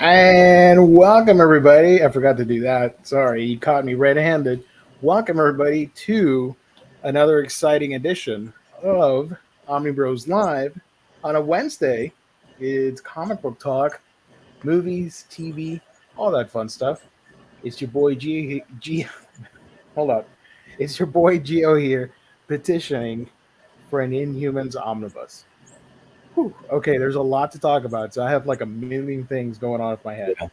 And welcome, everybody. I forgot to do that. Sorry, you caught me red handed. Welcome, everybody, to another exciting edition of Omnibros Live on a Wednesday. It's comic book talk, movies, TV, all that fun stuff. It's your boy G. Hold up. It's your boy Geo here petitioning for an Inhumans omnibus. Whew. Okay, there's a lot to talk about. So I have like a million things going on with my head. Yeah.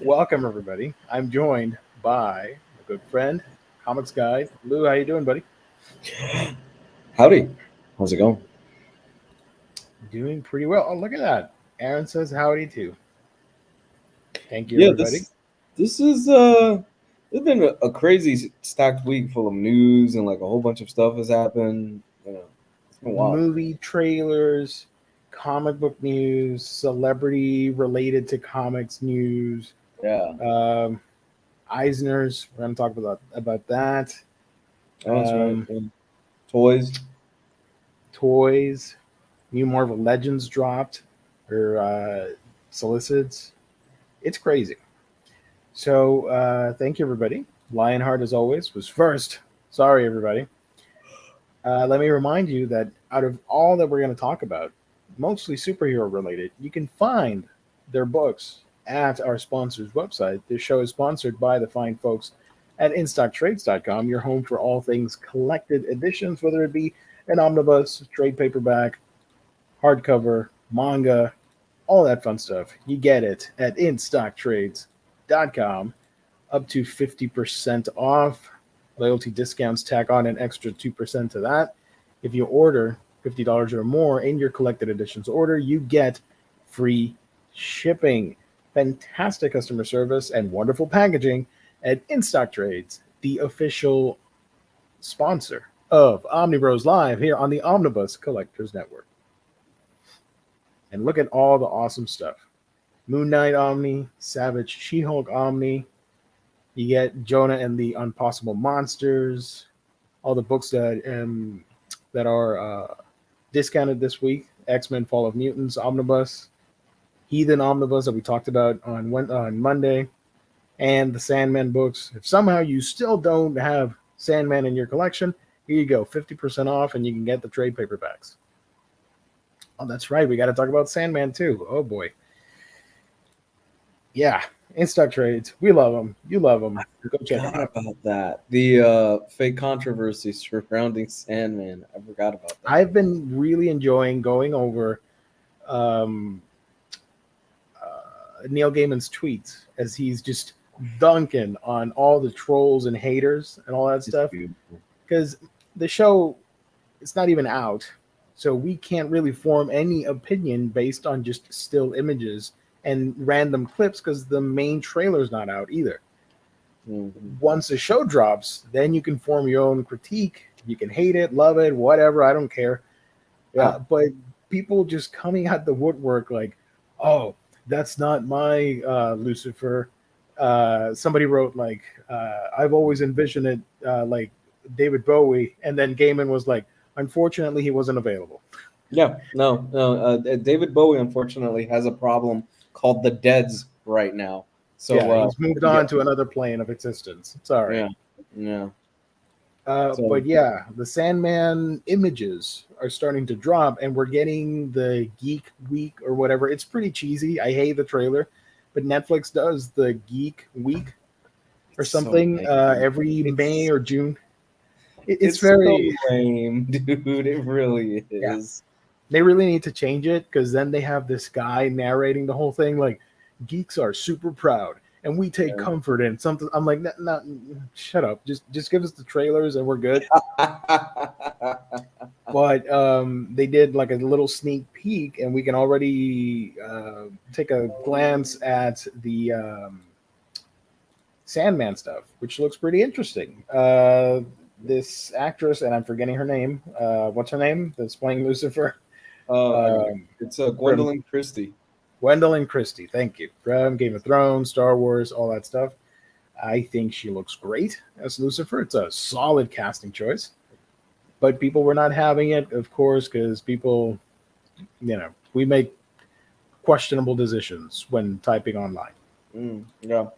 Welcome, everybody. I'm joined by a good friend, comics guy, Lou. How you doing, buddy? Howdy. How's it going? Doing pretty well. Oh, look at that. Aaron says howdy too. Thank you, Yeah, everybody. this is it's been a crazy stacked week full of news and like a whole bunch of stuff has happened. It's been wild. Movie trailers, comic book news, celebrity related to comics news. Yeah. Eisner's. We're going to talk about that. Oh, that's right. Yeah. Toys. Toys. New Marvel Legends dropped or solicits. It's crazy. So thank you, everybody. Lionheart, as always, was first. Sorry, everybody. Let me remind you that out of all that we're going to talk about, mostly superhero related, you can find their books at our sponsor's website. This show is sponsored by the fine folks at InStockTrades.com, your home for all things collected editions, whether it be an omnibus, trade paperback, hardcover, manga, all that fun stuff. You get it at InStockTrades.com, up to 50% off. Loyalty discounts tack on an extra 2% to that. If you order $50 or more in your collected editions order, you get free shipping. Fantastic customer service and wonderful packaging at InStock Trades, the official sponsor of Omnibros Live here on the Omnibus Collectors Network. And look at all the awesome stuff. Moon Knight Omni, Savage She-Hulk Omni. You get Jonah and the Impossible Monsters. All the books that are discounted this week. X-Men Fall of Mutants Omnibus. Heathen Omnibus that we talked about on Monday. And the Sandman books. If somehow you still don't have Sandman in your collection, here you go. 50% off and you can get the trade paperbacks. Oh, that's right. We got to talk about Sandman too. Oh, boy. Yeah. InStock Trades. We love them. You love them. Go check them out. About that. The fake controversy surrounding Sandman. I forgot about that. I've been really enjoying going over Neil Gaiman's tweets as he's just dunking on all the trolls and haters and all that stuff. Because the show, it's not even out. So we can't really form any opinion based on just still images and random clips because the main trailer's not out either. Mm-hmm. Once the show drops, then you can form your own critique. You can hate it, love it, whatever. I don't care. Yeah. But people just coming out the woodwork like, oh, that's not my Lucifer. Somebody wrote like, I've always envisioned it like David Bowie. And then Gaiman was like, unfortunately, he wasn't available. Yeah, no. David Bowie, unfortunately, has a problem called the Deads right now. So yeah, he's moved on to another plane of existence. Sorry. Yeah. But yeah, the Sandman images are starting to drop, and we're getting the Geek Week or whatever. It's pretty cheesy. I hate the trailer, but Netflix does the Geek Week or something every May or June. It's very so lame, dude. It really is. Yeah. They really need to change it because then they have this guy narrating the whole thing like geeks are super proud and we take comfort in something. I'm like, no, shut up. Just give us the trailers and we're good. But they did like a little sneak peek and we can already take a glance at the Sandman stuff, which looks pretty interesting. This actress, and I'm forgetting her name. What's her name? That's playing Lucifer. It's Gwendolyn Christie. Gwendolyn Christie, thank you. From Game of Thrones, Star Wars, all that stuff. I think she looks great as Lucifer. It's a solid casting choice. But people were not having it, of course, because people, we make questionable decisions when typing online. Yeah.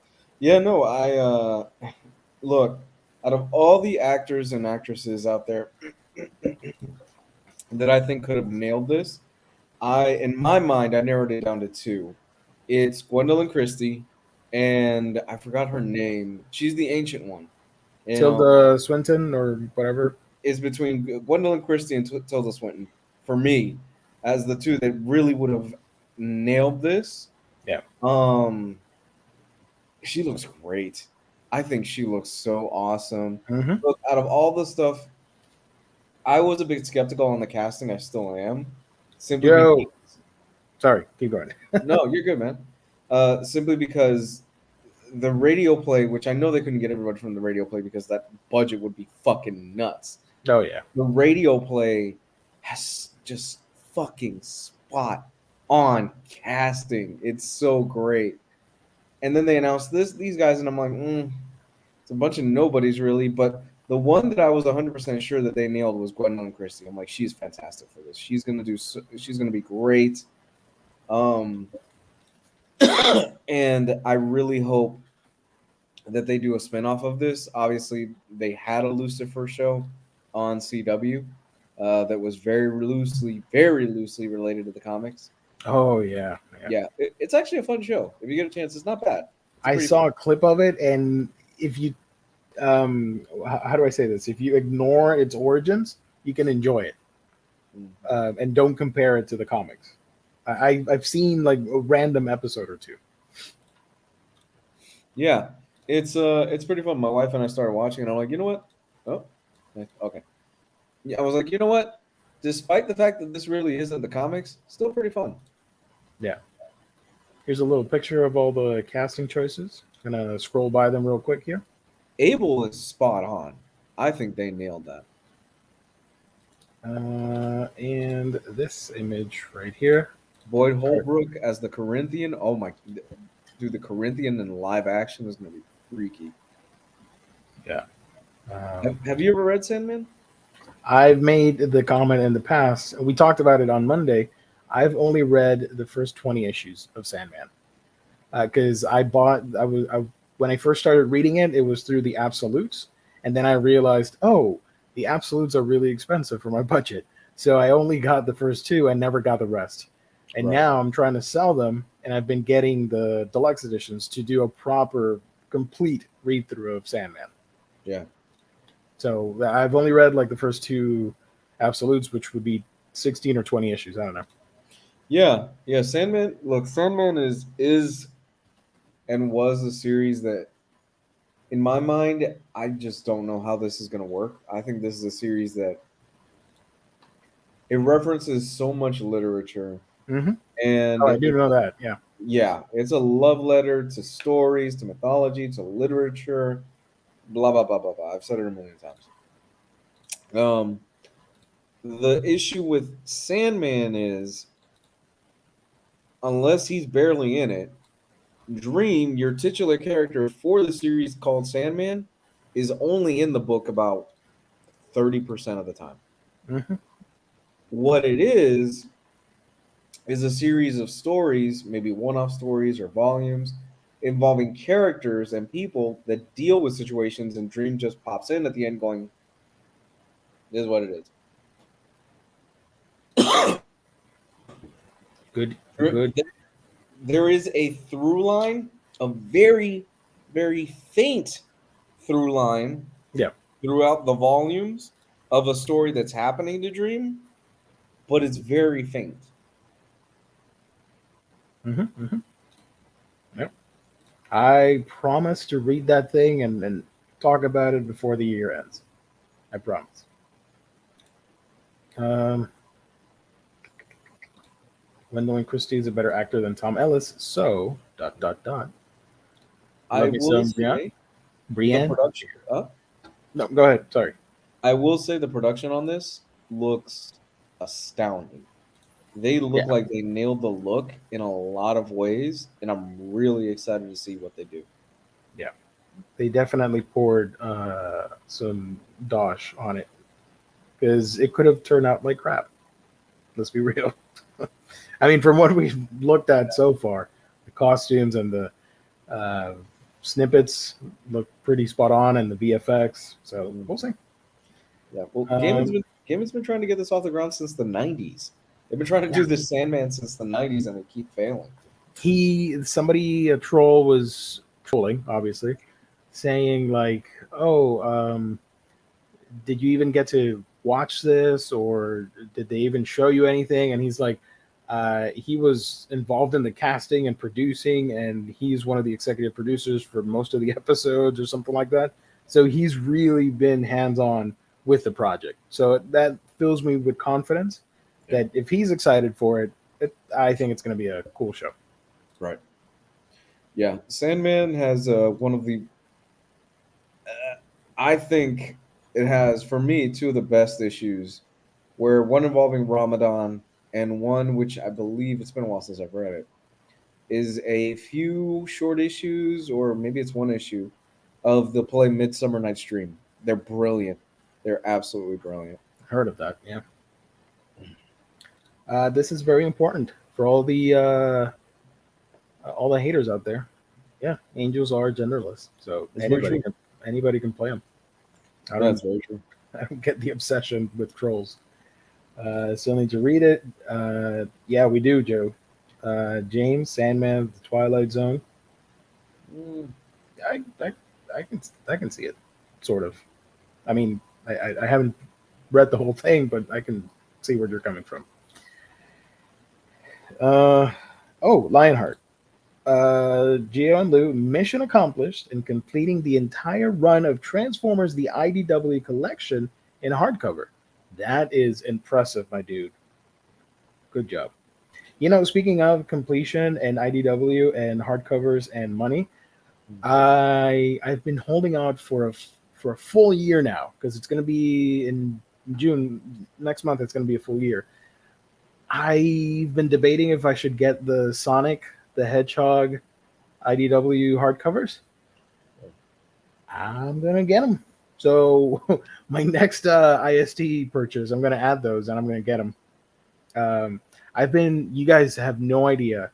No, I look, out of all the actors and actresses out there that I think could have nailed this, in my mind, I narrowed it down to two. It's Gwendolyn Christie, and I forgot her name. She's the ancient one. Tilda Swinton or whatever. Is between Gwendolyn Christie and Tilda Swinton for me as the two that really would have nailed this. Yeah. She looks great. I think she looks so awesome. Mm-hmm. Look, out of all the stuff, I was a bit skeptical on the casting. I still am. Simply Yo, sorry, keep going. no, you're good, man. Simply because the radio play, which I know they couldn't get everybody from the radio play because that budget would be fucking nuts. Oh yeah, The radio play has just fucking spot on casting. It's so great. And then they announced these guys, and I'm like, it's a bunch of nobodies really. But the one that I was 100% sure that they nailed was Gwendolyn Christie. I'm like, she's fantastic for this. She's gonna be great. And I really hope that they do a spinoff of this. Obviously, they had a Lucifer show on CW that was very loosely related to the comics. oh yeah. It's actually a fun show. If you get a chance, it's not bad. I saw a clip of it, and if you, how do I say this? If you ignore its origins, you can enjoy it, and don't compare it to the comics. I've seen like a random episode or two. Yeah, it's pretty fun. My wife and I started watching, and I'm like, you know what? Oh, okay. Yeah, I was like, you know what? Despite the fact that this really isn't the comics, still pretty fun. Yeah. Here's a little picture of all the casting choices. I'm gonna scroll by them real quick here. Abel is spot on. I think they nailed that. And this image right here. Boyd Holbrook as the Corinthian. Oh my, dude, the Corinthian in live action is gonna be freaky. Yeah. Have you ever read Sandman? I've made the comment in the past. We talked about it on Monday. I've only read the first 20 issues of Sandman because when I first started reading it, it was through the Absolutes, and then I realized, oh, the Absolutes are really expensive for my budget, so I only got the first two and never got the rest. And now I'm trying to sell them, and I've been getting the deluxe editions to do a proper, complete read through of Sandman. Yeah. So I've only read like the first two Absolutes, which would be 16 or 20 issues. I don't know. Yeah. Sandman. Look, Sandman is and was a series that, in my mind, I just don't know how this is going to work. I think this is a series that it references so much literature, and I do know that. Yeah, it's a love letter to stories, to mythology, to literature. Blah blah blah blah blah. I've said it a million times. The issue with Sandman is, unless he's barely in it, Dream, your titular character for the series called Sandman, is only in the book about 30% of the time. What it is a series of stories, maybe one-off stories or volumes, involving characters and people that deal with situations, and Dream just pops in at the end going, this is what it is. Good. There is a through line, a very, very faint through line throughout the volumes of a story that's happening to Dream, but it's very faint. Yep. I promise to read that thing and talk about it before the year ends. I promise. Gwendolyn Christie is a better actor than Tom Ellis, so ... I will say Brienne? the production. No, go ahead. Sorry. I will say the production on this looks astounding. They look like they nailed the look in a lot of ways, and I'm really excited to see what they do. Yeah, they definitely poured some dosh on it because it could have turned out like crap. Let's be real. I mean, from what we've looked at so far, the costumes and the snippets look pretty spot on, and the VFX. So we'll see. Yeah, well, Um, Gaiman's been trying to get this off the ground since the '90s. They've been trying to do this Sandman since the '90s, and they keep failing. a troll was trolling, obviously, saying like, "Oh, did you even get to watch this, or did they even show you anything?" And he's like, he was involved in the casting and producing, and he's one of the executive producers for most of the episodes or something like that. So he's really been hands on with the project. So that fills me with confidence that if he's excited for it, I think it's going to be a cool show. Right. Yeah, Sandman has one of the. I think it has, for me, two of the best issues, where one involving Ramadan and one which I believe it's been a while since I've read it, is a few short issues, or maybe it's one issue, of the play Midsummer Night's Dream. They're brilliant. They're absolutely brilliant. Heard of that? Yeah. This is very important for all the haters out there. Yeah, angels are genderless, so That's very true. anybody can play them. That's very true. I don't get the obsession with trolls. Still need to read it. Yeah, we do, Joe. James, Sandman, The Twilight Zone. I can see it, sort of. I mean, I haven't read the whole thing, but I can see where you're coming from. Lionheart. Gio and Lou, mission accomplished in completing the entire run of Transformers the IDW collection in hardcover. That is impressive, my dude. Good job. You know, speaking of completion and IDW and hardcovers and money, I've been holding out for a full year now, because it's going to be in June next month. It's going to be a full year. I've been debating if I should get the Sonic the Hedgehog IDW hardcovers. I'm gonna get them. So my next IST purchase, I'm gonna add those, and I'm gonna get them. You guys have no idea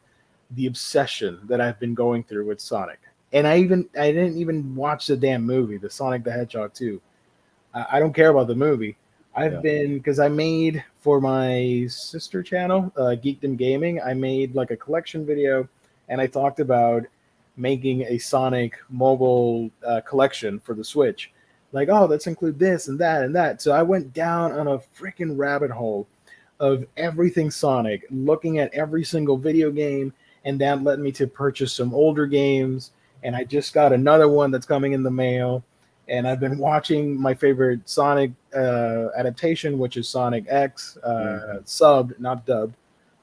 the obsession that I've been going through with Sonic, and I didn't even watch the damn movie, the Sonic the Hedgehog 2. I don't care about the movie. Because I made, for my sister channel, Geekdom Gaming, I made like a collection video, and I talked about making a Sonic mobile collection for the Switch. Like, oh, let's include this and that and that. So I went down on a freaking rabbit hole of everything Sonic, looking at every single video game, and that led me to purchase some older games. And I just got another one that's coming in the mail. And I've been watching my favorite Sonic adaptation, which is Sonic X, subbed, not dubbed,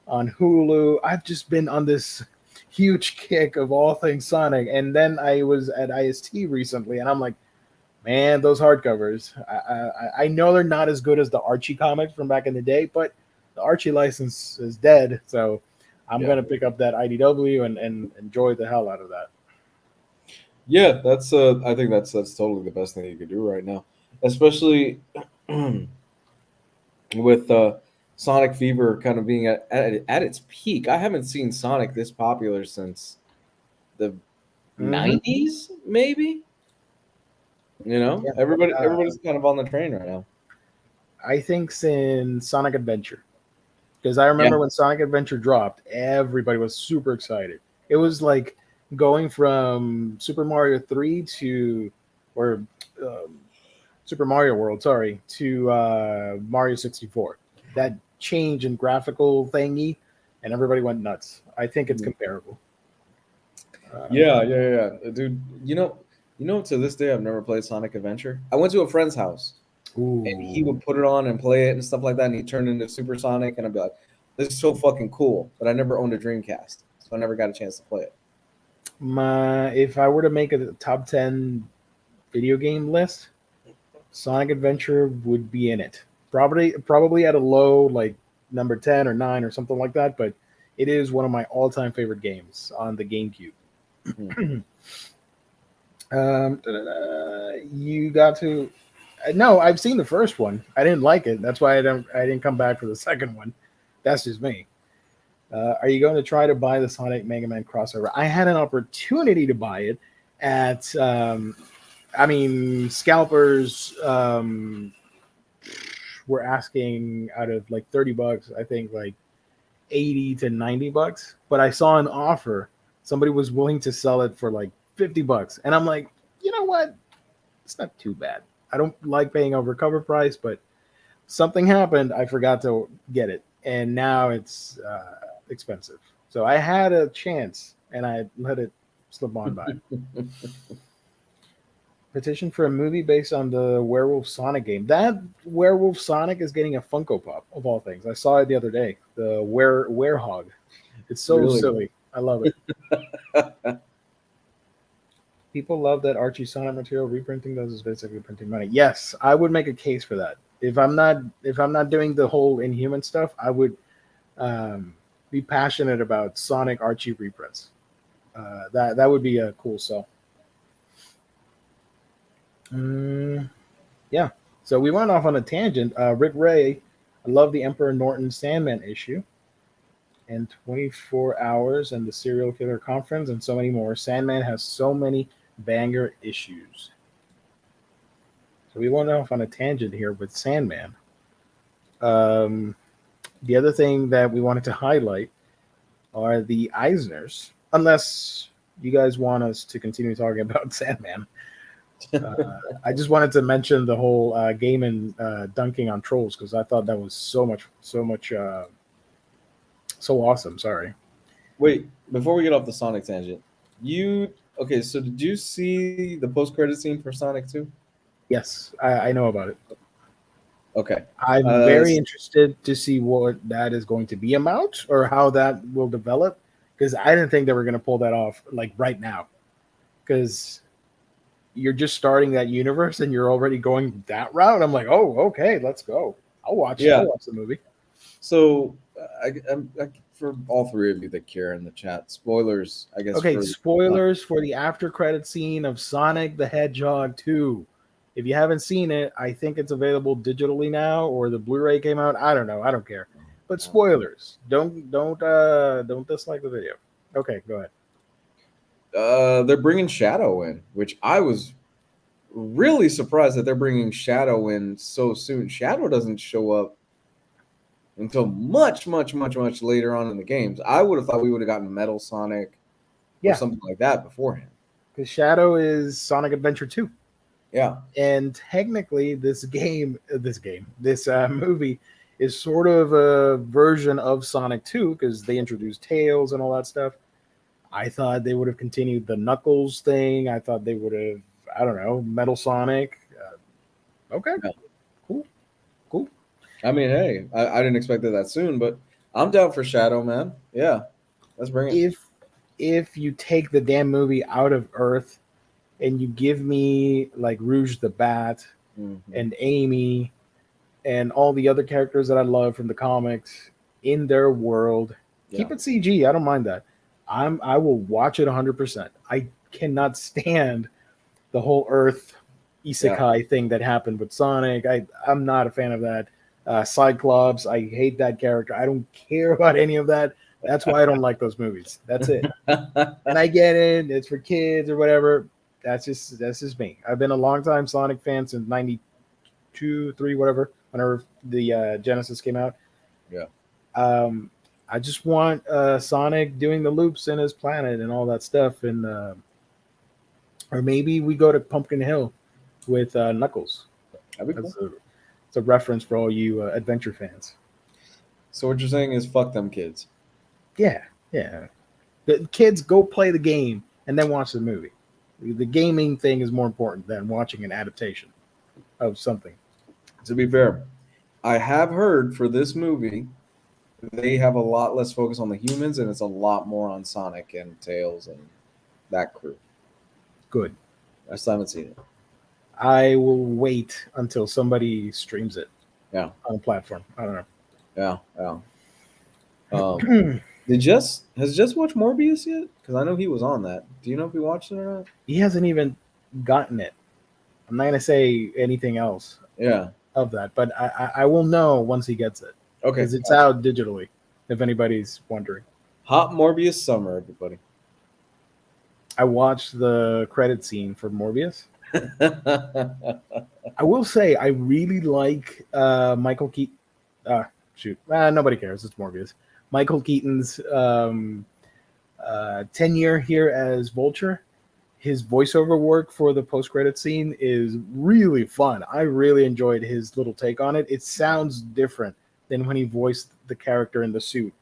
on Hulu. I've just been on this huge kick of all things Sonic. And then I was at IST recently, and I'm like, man, those hardcovers. I know they're not as good as the Archie comics from back in the day, but the Archie license is dead. So I'm going to pick up that IDW and enjoy the hell out of that. Yeah, that's I think that's totally the best thing you could do right now, especially with Sonic Fever kind of being at its peak. I haven't seen Sonic this popular since the 90s, maybe. You know, everybody's kind of on the train right now. I think since Sonic Adventure, because I remember when Sonic Adventure dropped, everybody was super excited. It was like going from Super Mario 3 to Super Mario World, to Mario 64. That change in graphical thingy, and everybody went nuts. I think it's comparable. Yeah, dude. You know, to this day, I've never played Sonic Adventure. I went to a friend's house, and he would put it on and play it and stuff like that, and he turned into Super Sonic, and I'd be like, "This is so fucking cool!" But I never owned a Dreamcast, so I never got a chance to play it. If I were to make a top 10 video game list, Sonic Adventure would be in it. Probably at a low, like number 10 or 9 or something like that, but it is one of my all-time favorite games on the GameCube. You got to no, I've seen the first one. I didn't like it. That's why I didn't come back for the second one. That's just me. Are you going to try to buy the Sonic Mega Man crossover? I had an opportunity to buy it at, scalpers were asking out of like $30, I think like 80 to $90, but I saw an offer. Somebody was willing to sell it for like $50. And I'm like, you know what? It's not too bad. I don't like paying over cover price, but something happened. I forgot to get it. And now it's expensive. So I had a chance and I let it slip on by. Petition for a movie based on the Werewolf Sonic game. That Werewolf Sonic is getting a Funko Pop of all things. I saw it the other day. The Werehog. It's so Really? silly. I love it. People love that Archie Sonic material. Reprinting those is basically printing money. Yes, I would make a case for that. If I'm not doing the whole Inhuman stuff, I would be passionate about Sonic Archie reprints. That would be a cool sell. Yeah. So we went off on a tangent. Rick Ray, I love the Emperor Norton Sandman issue, and 24 Hours and the Serial Killer Conference, and so many more. Sandman has so many banger issues. So we went off on a tangent here with Sandman. The other thing that we wanted to highlight are the Eisners, unless you guys want us to continue talking about Sandman. I just wanted to mention the whole game and dunking on trolls because I thought that was so awesome. Sorry. Wait, before we get off the Sonic tangent, so did you see the post-credit scene for Sonic 2? Yes, I know about it. Okay. I'm very interested to see what that is going to be about or how that will develop because I didn't think they were going to pull that off like right now because you're just starting that universe and you're already going that route. I'm like, oh, okay, let's go. I'll watch the movie. So, for all three of you that care in the chat, spoilers, I guess. Okay, spoilers for the after credit scene of Sonic the Hedgehog 2. If you haven't seen it, I think it's available digitally now, or the Blu-ray came out. I don't know. I don't care. But spoilers. Don't dislike the video. Okay, go ahead. They're bringing Shadow in, which I was really surprised that they're bringing Shadow in so soon. Shadow doesn't show up until much later on in the games. I would have thought we would have gotten Metal Sonic or something like that beforehand. Because Shadow is Sonic Adventure 2. Yeah. And technically this movie is sort of a version of Sonic 2 because they introduced Tails and all that stuff. I thought they would have continued the Knuckles thing. I thought they would have, I don't know, Metal Sonic. Okay. Yeah. Cool. I mean, hey, I didn't expect it that soon, but I'm down for Shadow, man. Yeah. Let's bring it. If you take the damn movie out of Earth and you give me like Rouge the Bat and Amy and all the other characters that I love from the comics in their world, keep it CG. I don't mind that. I will watch it 100%. I cannot stand the whole Earth isekai thing that happened with Sonic. I'm not a fan of that. Cyclops, I hate that character. I don't care about any of that. That's why I don't like those movies. That's it. And I get it. It's for kids or whatever. That's just me. I've been a long time Sonic fan since 92, 3, whatever, whenever the Genesis came out. Yeah. I just want Sonic doing the loops in his planet and all that stuff. And or maybe we go to Pumpkin Hill with Knuckles. That'd be cool. It's a reference for all you adventure fans. So what you're saying is fuck them kids. Yeah. The kids go play the game and then watch the movie. The gaming thing is more important than watching an adaptation of something. To be fair, I have heard for this movie, they have a lot less focus on the humans and it's a lot more on Sonic and Tails and that crew. Good. I still haven't seen it. I will wait until somebody streams it. Yeah. On a platform. I don't know. Yeah. Has Jess watched Morbius yet? Because I know he was on that. Do you know if he watched it or not? He hasn't even gotten it. I'm not gonna say anything else. Yeah. Of that, but I will know once he gets it. Okay. Because it's out digitally. if anybody's wondering. Hot Morbius summer, everybody. I watched the credit scene for Morbius. I will say I really like Michael Keaton. Nobody cares. It's Morbius. Michael Keaton's tenure here as Vulture. His voiceover work for the post-credit scene is really fun. I really enjoyed his little take on it. It sounds different than when he voiced the character in the suit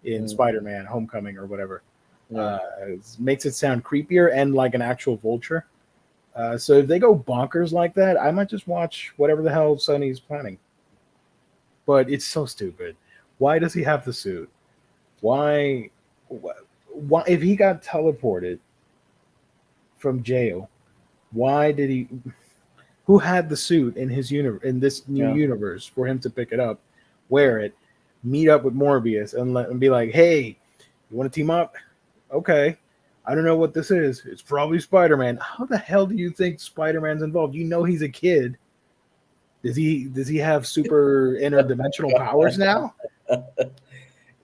in Spider-Man: Homecoming or whatever. Yeah. It makes it sound creepier and like an actual Vulture. So if they go bonkers like that, I might just watch whatever the hell Sony's planning. But it's so stupid. Why does he have the suit? Why if he got teleported from jail, why did he? Who had the suit in his in this new universe for him to pick it up, wear it, meet up with Morbius, and be like, "Hey, you want to team up? Okay, I don't know what this is. It's probably Spider-Man. How the hell do you think Spider-Man's involved? You know he's a kid. Does he have super interdimensional powers now?"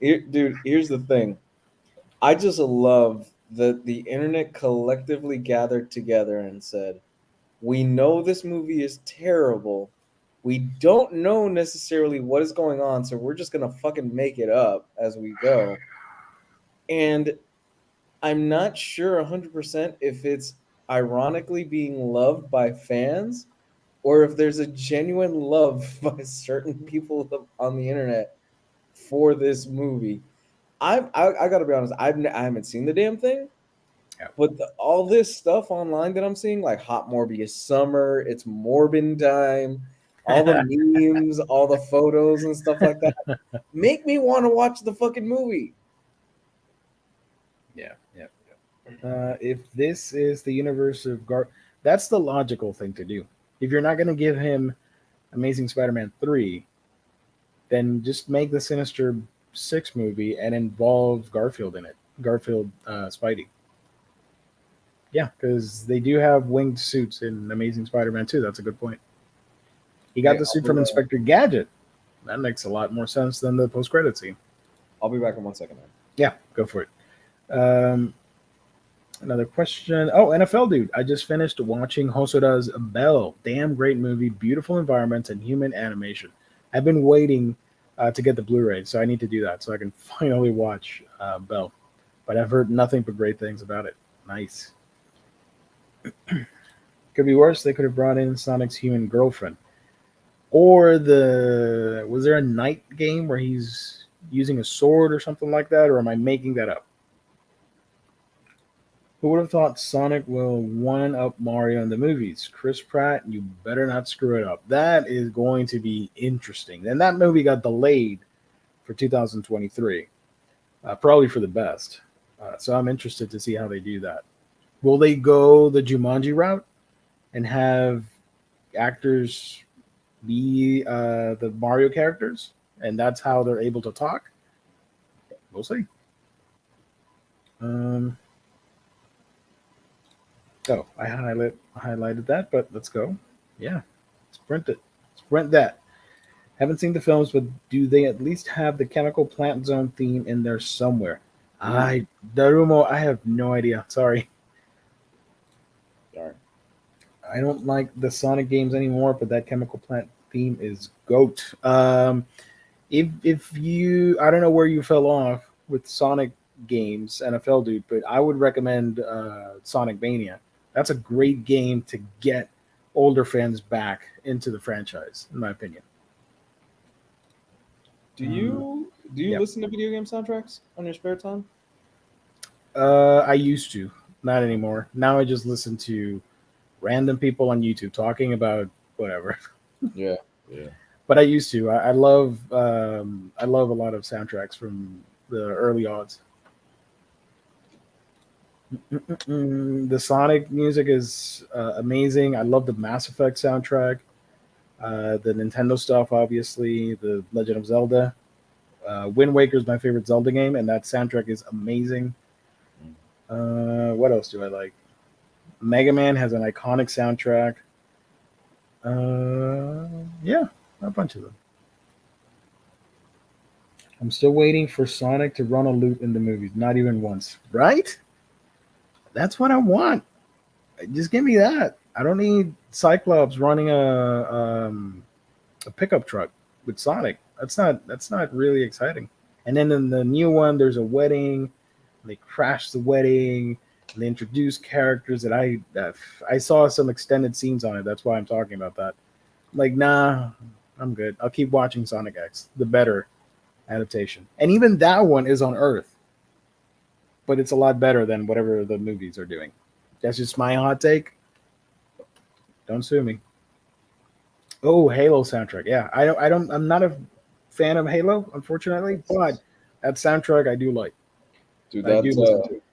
Dude, here's the thing. I just love that the internet collectively gathered together and said, we know this movie is terrible. We don't know necessarily what is going on, so we're just going to fucking make it up as we go. And I'm not sure 100% if it's ironically being loved by fans or if there's a genuine love by certain people on the internet for this movie. I gotta be honest, I haven't seen the damn thing, but all this stuff online that I'm seeing, like Hot Morbius Summer, it's Morbin time, all the memes, all the photos and stuff like that, make me want to watch the fucking movie. Yeah. If this is the universe of that's the logical thing to do. If you're not going to give him Amazing Spider-Man 3, then just make the Sinister 6 movie and involve Garfield in it. Garfield, Spidey. Yeah, because they do have winged suits in Amazing Spider-Man 2. That's a good point. He got the suit from Inspector Gadget. That makes a lot more sense than the post-credit scene. I'll be back in 1 second, man. Yeah, go for it. Another question. Oh, NFL dude. I just finished watching Hosoda's Bell. Damn great movie. Beautiful environments and human animation. I've been waiting to get the Blu-ray, so I need to do that so I can finally watch Bell. But I've heard nothing but great things about it. Nice. Could be worse. They could have brought in Sonic's human girlfriend. Or was there a night game where he's using a sword or something like that? Or am I making that up? Who would have thought Sonic will one-up Mario in the movies? Chris Pratt, you better not screw it up. That is going to be interesting. And that movie got delayed for 2023, probably for the best. So I'm interested to see how they do that. Will they go the Jumanji route and have actors be the Mario characters, and that's how they're able to talk? We'll see. I highlighted that, but let's go. Yeah, sprint it. Sprint that. Haven't seen the films, but do they at least have the Chemical Plant Zone theme in there somewhere? Darumo, I have no idea. Sorry. I don't like the Sonic games anymore, but that Chemical Plant theme is GOAT. If you, I don't know where you fell off with Sonic games, NFL dude, but I would recommend Sonic Mania. That's a great game to get older fans back into the franchise, in my opinion. Do you listen to video game soundtracks on your spare time? I used to, not anymore. Now I just listen to random people on YouTube talking about whatever. Yeah. But I used to. I love a lot of soundtracks from the early odds. The Sonic music is amazing. I love the Mass Effect soundtrack. The Nintendo stuff, obviously. The Legend of Zelda. Wind Waker is my favorite Zelda game, and that soundtrack is amazing. What else do I like? Mega Man has an iconic soundtrack. Yeah, a bunch of them. I'm still waiting for Sonic to run a loop in the movies. Not even once. Right? That's what I want. Just give me that. I don't need Cyclops running a pickup truck with Sonic. That's not really exciting. And then in the new one, there's a wedding. They crash the wedding. And they introduce characters that I saw some extended scenes on it. That's why I'm talking about that. Like, nah, I'm good. I'll keep watching Sonic X, the better adaptation. And even that one is on Earth, but it's a lot better than whatever the movies are doing. That's just my hot take. Don't sue me. Oh, Halo soundtrack. Yeah, I'm not a fan of Halo, unfortunately, but that soundtrack I do like. Dude, I do listen to it.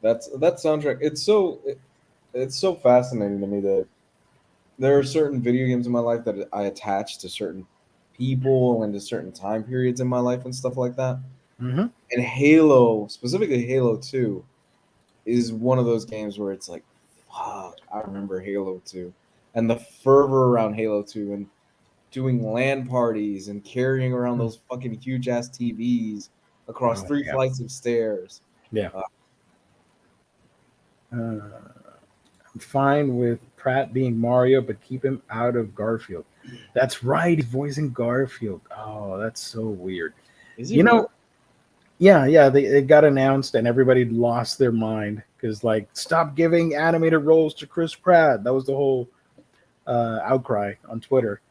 that soundtrack. It's so fascinating to me that there are certain video games in my life that I attach to certain people and to certain time periods in my life and stuff like that. Mm-hmm. And Halo, specifically Halo 2, is one of those games where it's like, fuck, I remember Halo 2. And the fervor around Halo 2 and doing LAN parties and carrying around those fucking huge ass TVs across Oh, 3 yeah. flights of stairs. Yeah. Uh, I'm fine with Pratt being Mario, but keep him out of Garfield. That's right. He's voicing Garfield. Oh, that's so weird. is he You really? know, yeah. It got announced and everybody lost their mind because, like, stop giving animated roles to Chris Pratt. That was the whole outcry on Twitter.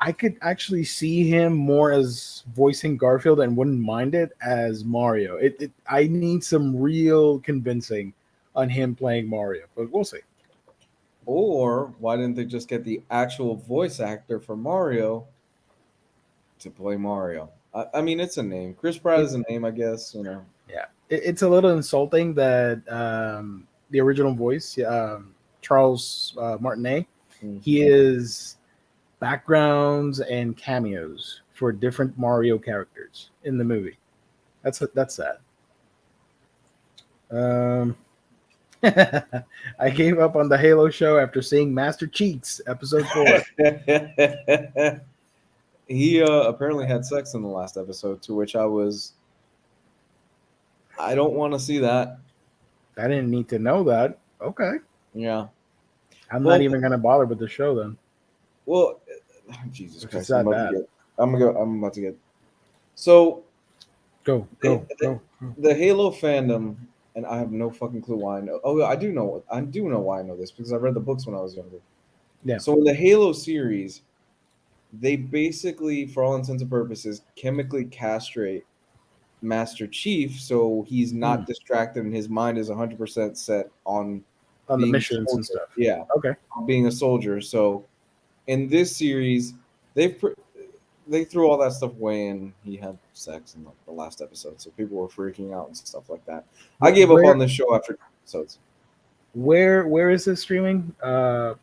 I could actually see him more as voicing Garfield and wouldn't mind it as Mario. I need some real convincing on him playing Mario, but we'll see. Or why didn't they just get the actual voice actor for Mario to play Mario? I mean, it's a name. Chris Pratt It, is a name, I guess. You know. yeah, it's a little insulting that the original voice, Charles Martinet, Mm. he is backgrounds and cameos for different Mario characters in the movie. That's sad. Um, I gave up on the Halo show after seeing Master Cheats episode 4. He apparently had sex in the last episode, to which I don't want to see that. I didn't need to know that. Okay, Yeah. I'm not Well, even gonna bother with the show then well, Jesus if it's Christ, I'm that about to bad. get. I'm about to get. So Go the, go the, go. Go. the Halo fandom, and I have no fucking clue why I know. Oh, I do know. I do know why I know this because I read the books when I was younger. Yeah. So in the Halo series, they basically, for all intents and purposes, chemically castrate Master Chief so he's Hmm. not distracted and his mind is 100% set on On the being a missions and soldier. stuff. Yeah, Okay. on being a soldier. So in this series, they threw all that stuff away and he had sex in the last episode. So people were freaking out and stuff like that. I gave up Where on this show after 2 episodes. where is this streaming? Paramount.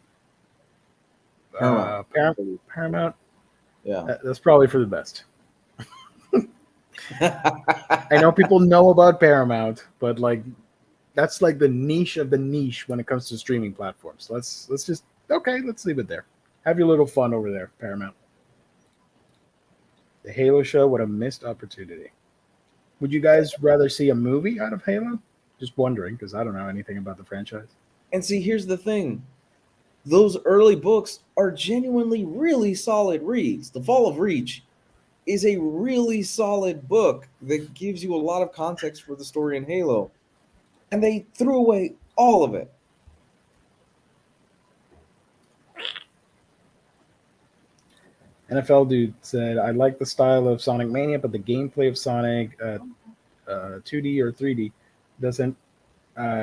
Paramount. Yeah. That's probably for the best. I know people know about Paramount, but like that's like the niche of the niche when it comes to streaming platforms. Let's just let's leave it there. Have your little fun over there, Paramount. The Halo show, what a missed opportunity. Would you guys rather see a movie out of Halo? Just wondering, because I don't know anything about the franchise. And see, here's the thing. Those early books are genuinely really solid reads. The Fall of Reach is a really solid book that gives you a lot of context for the story in Halo. And they threw away all of it. NFL dude said, "I like the style of Sonic Mania, but the gameplay of Sonic 2D or 3D doesn't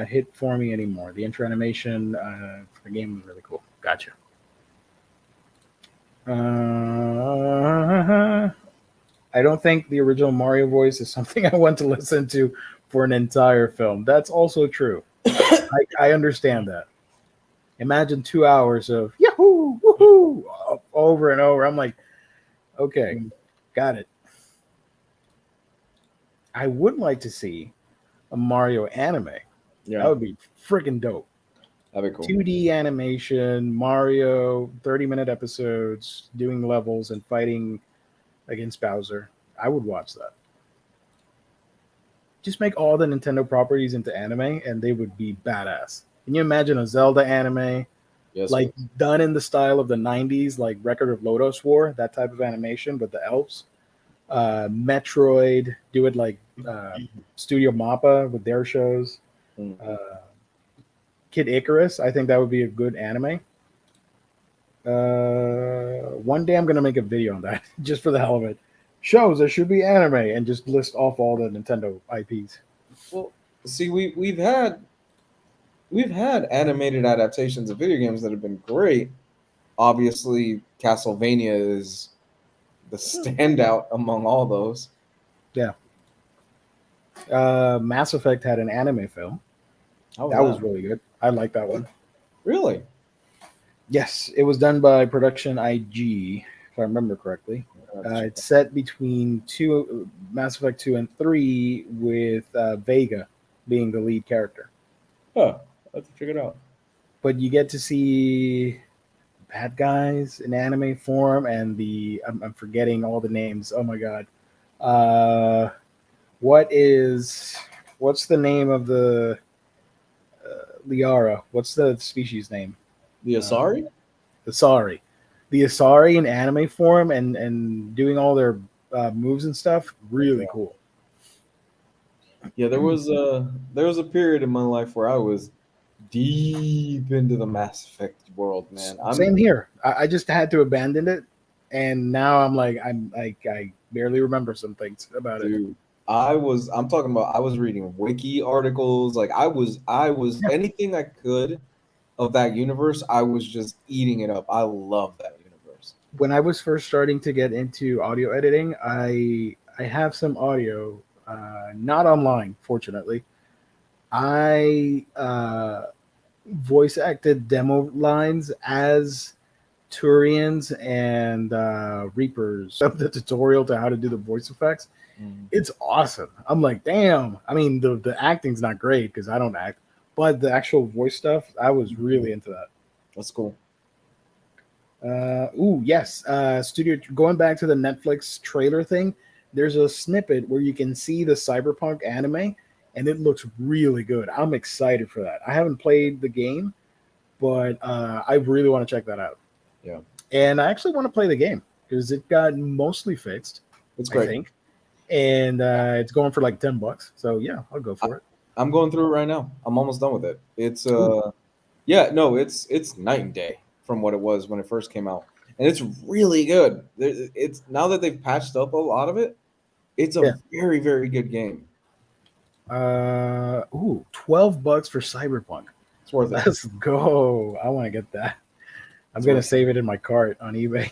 hit for me anymore. The intro animation for the game was really cool." Gotcha. I don't think the original Mario voice is something I want to listen to for an entire film. That's also true. I understand that. Imagine 2 hours of Yahoo, woohoo, over and over. I'm like, okay, got it. I would like to see a Mario anime. That would be freaking dope. That'd be cool. 2D animation, Mario, 30-minute episodes, doing levels and fighting against Bowser. I would watch that. Just make all the Nintendo properties into anime, and they would be badass. Can you imagine a Zelda anime, Yes, like sir. done in the style of the '90s, like Record of Lodoss War, that type of animation, but the elves? Metroid, do it like Studio Mappa with their shows. Mhm. Uh, Kid Icarus, I think that would be a good anime. One day I'm gonna make a video on that just for the hell of it. Shows that should be anime and just list off all the Nintendo IPs. Well, see, we've had animated adaptations of video games that have been great. Obviously, Castlevania is the standout among all those. Yeah. Mass Effect had an anime film. How was That was that? really good. I like that one. Really? Yes, it was done by Production IG, if I remember correctly. It's set between Mass Effect 2 and 3, with Vega being the lead character. Huh. I have to check it out. But you get to see bad guys in anime form, and I'm forgetting all the names. Oh my god. Uh, what's the name of the Liara? What's the species name? The Uh, Asari? the Asari in anime form, and doing all their moves and stuff. Really cool. Yeah, there was a period in my life where I was deep into the Mass Effect world, man. Same here. I just had to abandon it, and now I barely remember some things about it. Dude, I'm talking about I was reading wiki articles, like I was Yeah. anything I could of that universe, I was just eating it up. I love that universe. When I was first starting to get into audio editing, I have some audio, not online, fortunately. I voice acted demo lines as Turians and Reapers of the tutorial to how to do the voice effects. Mm. It's awesome. I'm like, damn. I mean, the acting's not great because I don't act, but the actual voice stuff, I was really into that. That's cool. Yes. Studio going back to the Netflix trailer thing. There's a snippet where you can see the cyberpunk anime, and it looks really good. I'm excited for that. I haven't played the game, but I really want to check that out. Yeah, And I actually want to play the game because it got mostly fixed, it's I great. think, and it's going for like $10. So yeah, I'll go for it. I'm going through it right now. I'm almost done with it. It's Ooh, yeah, no, it's night and day from what it was when it first came out, and it's really good. It's now that they've patched up a lot of it, it's a yeah. very very good game. $12 for Cyberpunk. It's worth it. Let's go. I want to get that. I'm It's gonna worth it. save it in my cart on eBay.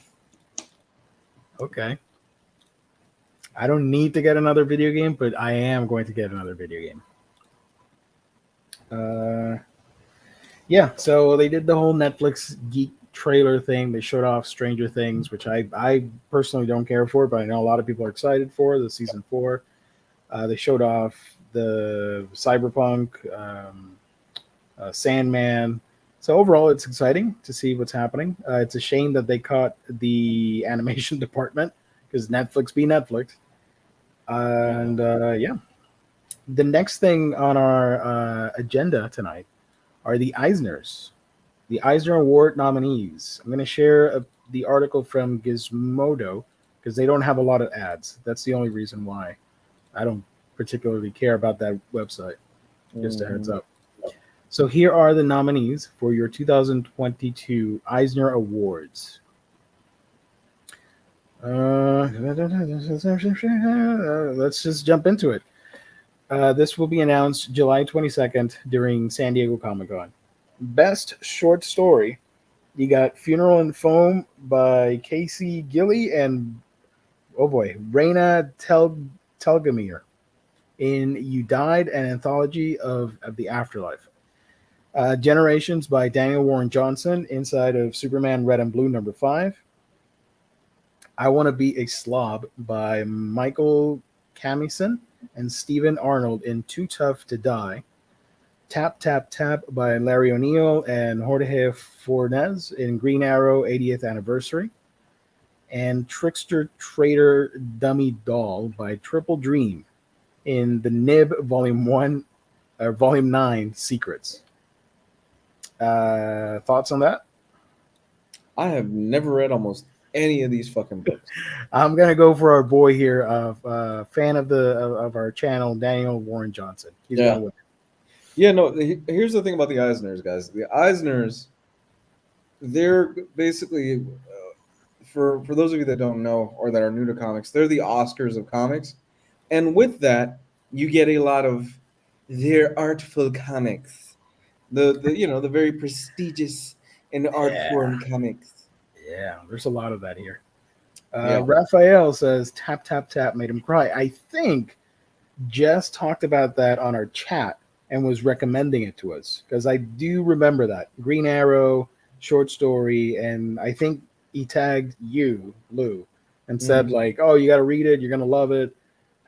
Okay. I don't need to get another video game, but I am going to get another video game. Yeah, so they did the whole Netflix geek trailer thing. They showed off Stranger Things, which I personally don't care for, but I know a lot of people are excited for the season 4. They showed off the Cyberpunk, Sandman. So overall, it's exciting to see what's happening. It's a shame that they caught the animation department because Netflix be Netflix. And yeah, the next thing on our agenda tonight are the Eisners, the Eisner Award nominees. I'm going to share the article from Gizmodo because they don't have a lot of ads. That's the only reason why I don't particularly care about that website. Just a heads up. So here are the nominees for your 2022 Eisner Awards. Let's just jump into it. This will be announced July 22nd during San Diego Comic-Con. Best short story. You got Funeral and Foam by Casey Gilly and, oh boy, Raina Telgemeier in You Died, an anthology of the afterlife. Generations by Daniel Warren Johnson inside of Superman Red and Blue #5. I Want to Be a Slob by Michael Camison and Stephen Arnold in Too Tough to Die. Tap Tap Tap by Larry O'Neill and Jorge Fornes in Green Arrow 80th Anniversary. and Trickster Trader Dummy Doll by Triple Dream in the Nib Volume 1, Volume 9 Secrets. Thoughts on that? I have never read almost any of these fucking books. I'm gonna go for our boy here, fan of our channel, Daniel Warren Johnson. He's Yeah. gonna win. Yeah, no, here's the thing about the Eisners, guys. The Eisners, they're basically, for those of you that don't know or that are new to comics, they're the Oscars of comics. And with that, you get a lot of their artful comics. The very prestigious and art form comics. Yeah, there's a lot of that here. Yeah. Raphael says tap tap tap made him cry. I think Jess talked about that on our chat and was recommending it to us because I do remember that Green Arrow short story, and I think he tagged you, Lou, and said like, "Oh, you got to read it. You're gonna love it."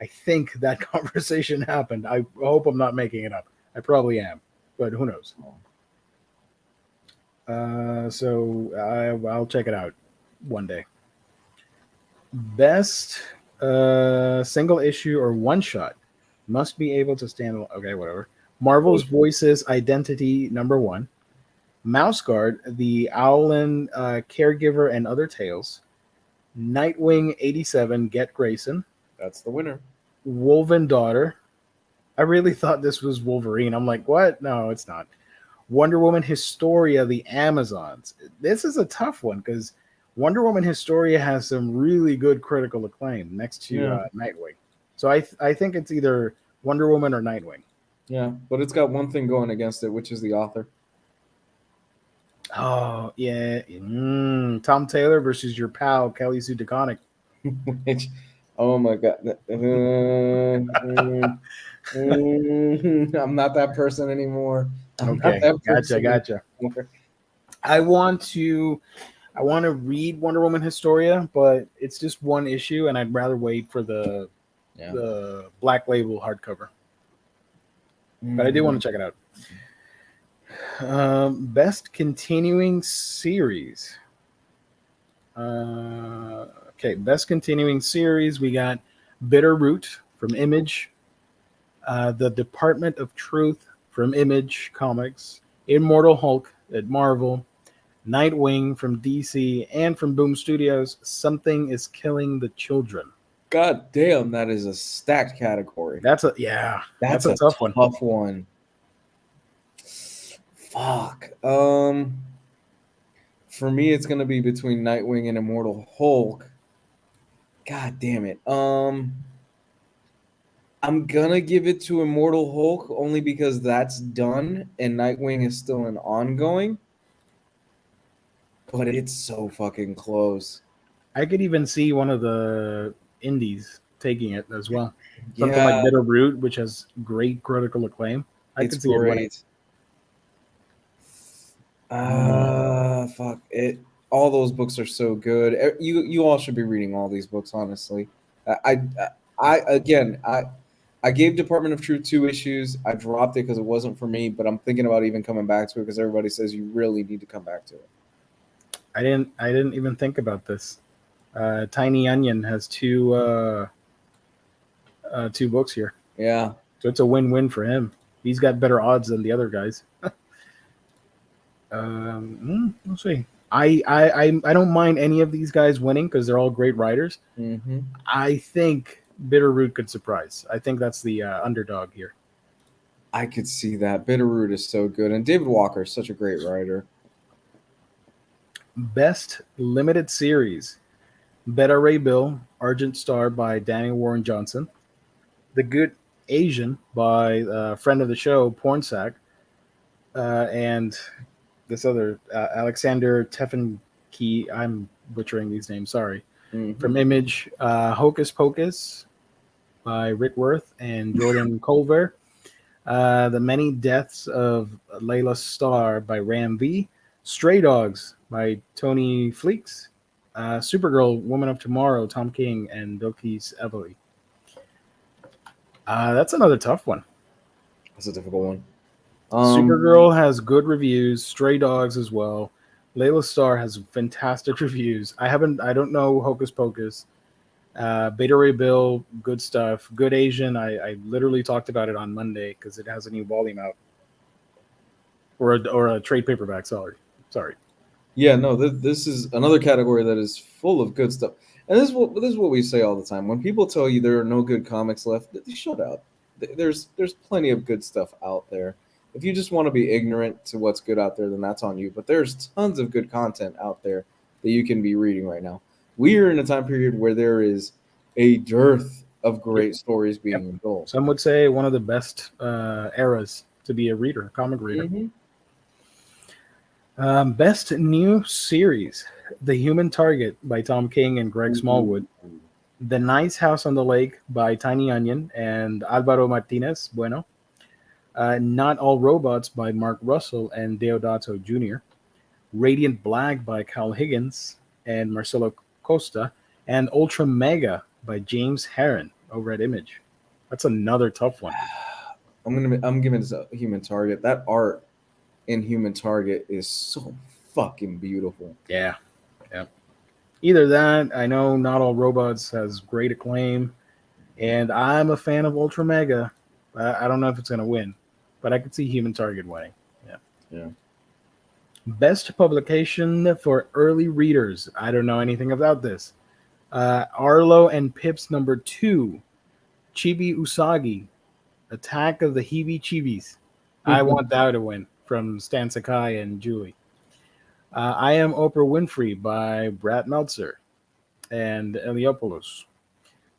I think that conversation happened. I hope I'm not making it up. I probably am, but who knows? So I'll check it out one day. Best single issue or one shot must be able to stand. Okay, whatever. Marvel's Voices Identity #1. Mouse Guard, The Owlin Caregiver and Other Tales. Nightwing 87, Get Grayson. That's the winner. Wolven Daughter. I really thought this was Wolverine. I'm like, what? No, it's not. Wonder Woman Historia, The Amazons. This is a tough one because Wonder Woman Historia has some really good critical acclaim next to Nightwing. So I think it's either Wonder Woman or Nightwing. Yeah, but it's got one thing going against it, which is the author. Oh, yeah. Tom Taylor versus your pal, Kelly Sue DeConnick. Which, oh my God. I'm not that person anymore. Okay, gotcha. I want to read Wonder Woman Historia, but it's just one issue, and I'd rather wait for the Black Label hardcover. But I do want to check it out. Best continuing series. Best continuing series. We got Bitterroot from Image, The Department of Truth from Image Comics, Immortal Hulk at Marvel, Nightwing from DC, and from Boom Studios, Something is Killing the Children. God damn, that is a stacked category. That's a tough one. Fuck. For me, it's gonna be between Nightwing and Immortal Hulk. God damn it. I'm gonna give it to Immortal Hulk only because that's done and Nightwing is still an ongoing. But it's so fucking close. I could even see one of the indies taking it as well. Something like Bitterroot, which has great critical acclaim. I could see it winning. Fuck it. All those books are so good. You all should be reading all these books, honestly. I gave Department of Truth 2 issues. I dropped it because it wasn't for me, but I'm thinking about even coming back to it because everybody says you really need to come back to it. I didn't even think about this. Tiny Onion has two books here. Yeah. So it's a win-win for him. He's got better odds than the other guys. We'll see. I don't mind any of these guys winning because they're all great writers. Mm-hmm. I think Bitterroot could surprise. I think that's the underdog here. I could see that. Bitterroot is so good. And David Walker is such a great writer. Best Limited Series. Beta Ray Bill, Argent Star by Daniel Warren Johnson. The Good Asian by friend of the show, Pornsack. And this other, Alexander Tefenki. I'm butchering these names, sorry. Mm-hmm. From Image, Hocus Pocus by Rick Worth and Jordan Culver. The Many Deaths of Layla Starr by Ram V. Stray Dogs by Tony Fleeks. Supergirl, Woman of Tomorrow, Tom King and Bilquis Evely. That's another tough one. That's a difficult one. Supergirl has good reviews. Stray Dogs as well. Layla Starr has fantastic reviews. I don't know Hocus Pocus. Beta Ray Bill, good stuff. Good Asian. I literally talked about it on Monday because it has a new volume out, or a trade paperback. Sorry. Yeah, no, this is another category that is full of good stuff. And this is what we say all the time. When people tell you there are no good comics left, shut up. There's plenty of good stuff out there. If you just want to be ignorant to what's good out there, then that's on you. But there's tons of good content out there that you can be reading right now. We are in a time period where there is a dearth of great stories being told. Some would say one of the best eras to be a reader, comic reader. Mm-hmm. Best new series: The Human Target by Tom King and Greg Smallwood. The Nice House on the Lake by Tiny Onion and Alvaro Martinez Bueno. Not All Robots by Mark Russell and Deodato Jr. Radiant Black by Cal Higgins and Marcelo Costa. And Ultra Mega by James Herron over at Image. That's another tough one. I'm giving this a Human Target. That art in Human Target is so fucking beautiful. Yeah. Either that, I know Not All Robots has great acclaim, and I'm a fan of Ultra Mega. I don't know if it's going to win, but I could see Human Target winning. Yeah. Best publication for early readers. I don't know anything about this. Arlo and Pip's #2, Chibi Usagi, Attack of the Heebie-Chibis. I want that to win from Stan Sakai and Julie. I Am Oprah Winfrey by Brad Meltzer and Eliopoulos.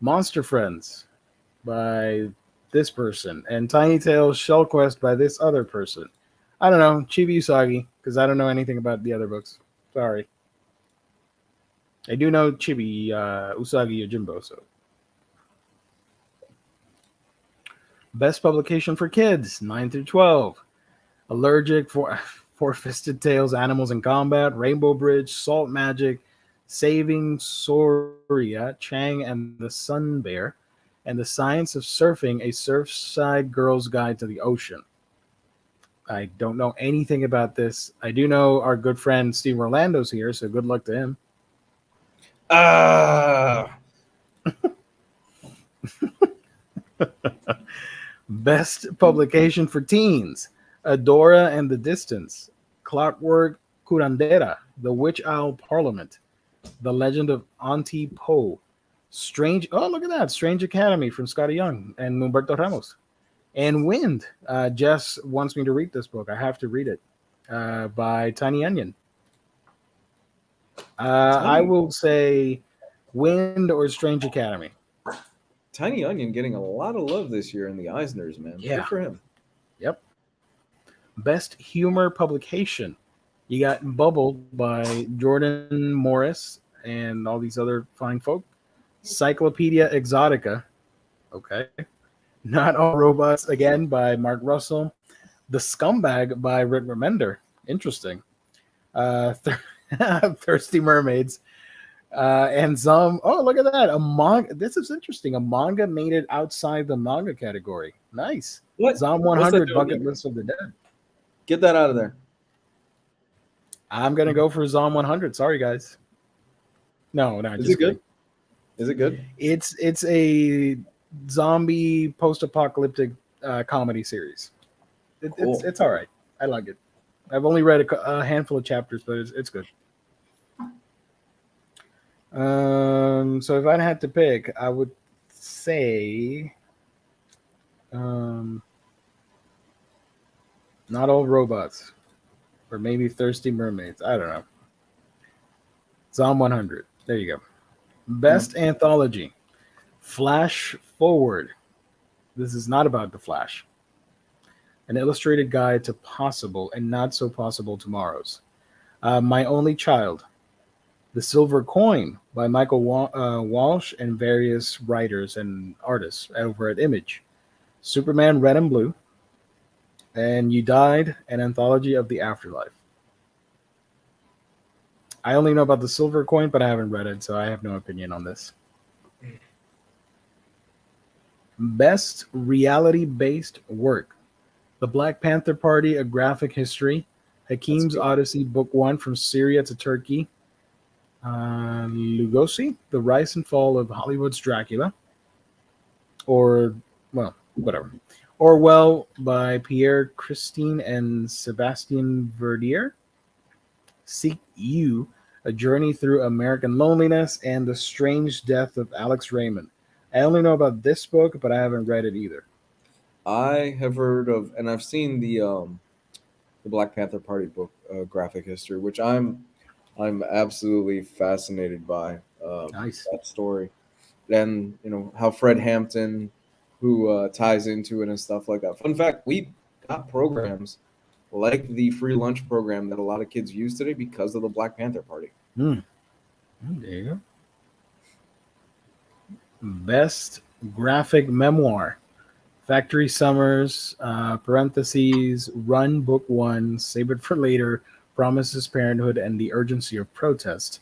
Monster Friends by this person. And Tiny Tales Shell Quest by this other person. I don't know. Chibi Usagi, because I don't know anything about the other books. Sorry. I do know Chibi Usagi Yojimbo, so. Best publication for kids, 9 through 12. Allergic for Four-Fisted Tales, Animals in Combat, Rainbow Bridge, Salt Magic, Saving Soria, Chang and the Sun Bear, and The Science of Surfing, a Surfside Girl's Guide to the Ocean. I don't know anything about this. I do know our good friend Steve Orlando's here, so good luck to him. Best publication for teens: Adora and the Distance, Clockwork Curandera, The Witch Owl Parliament, The Legend of Auntie Poe, Strange Academy from Scotty Young and Humberto Ramos, and Wind. Jess wants me to read this book. I have to read it, by Tiny Onion. I will say Wind or Strange Academy. Tiny Onion getting a lot of love this year in the Eisners, man. Yeah. Good for him. Yep. Best humor publication. You got Bubble by Jordan Morris and all these other fine folk. Cyclopedia Exotica. Okay. Not All Robots again by Mark Russell. The Scumbag by Rick Remender. Interesting. Thirsty Mermaids. And some, look at that. A manga. This is interesting. A manga made it outside the manga category. Nice. What? Zom 100 Bucket List of the Dead. Get that out of there. I'm going to go for Zom 100. Sorry, guys. No. Is it good? Is it good? It's a zombie post-apocalyptic comedy series. Cool. It's all right. I like it. I've only read a handful of chapters, but it's good. So if I had to pick, I would say Not All Robots, or maybe Thirsty Mermaids. I don't know. Zom 100. There you go. Best anthology: Flash Forward. This is not about the Flash. An illustrated guide to possible and not so possible tomorrows. My Only Child. The Silver Coin by Michael Walsh and various writers and artists over at Image. Superman Red and Blue. And You Died, an anthology of the afterlife. I only know about the Silver Coin, but I haven't read it, so I have no opinion on this. Best reality-based work: The Black Panther Party, A Graphic History, Hakim's Odyssey, Book 1, From Syria to Turkey. Lugosi, The Rise and Fall of Hollywood's Dracula. Or, well, whatever. Orwell by Pierre Christine and Sebastian Verdier. Seek You, A Journey Through American Loneliness, and The Strange Death of Alex Raymond. I only know about this book, but I haven't read it either. I have heard of, and I've seen the Black Panther Party book, graphic history, which I'm absolutely fascinated by Nice. that story, and how Fred Hampton, who ties into it and stuff like that. Fun fact: we got programs like the free lunch program that a lot of kids use today because of the Black Panther Party. There you go. Best graphic memoir. Factory Summers, parentheses, Run, Book 1, Save It for Later, Promises Parenthood, and The Urgency of Protest.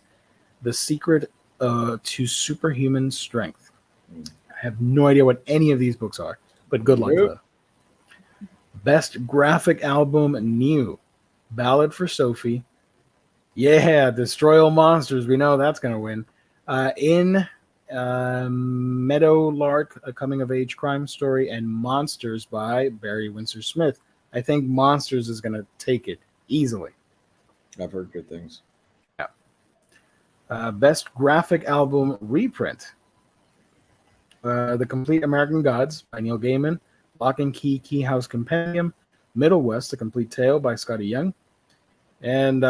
The Secret to Superhuman Strength. I have no idea what any of these books are, but good luck to them. Best graphic album, New. Ballad for Sophie. Yeah, Destroy All Monsters. We know that's going to win. Meadowlark, A Coming-of-Age Crime Story, and Monsters by Barry Windsor Smith. I think Monsters is going to take it easily. I've heard good things. Yeah. Best graphic album reprint. The Complete American Gods by Neil Gaiman. Lock and Key Keyhouse Compendium. Middle West, A Complete Tale by Scotty Young. And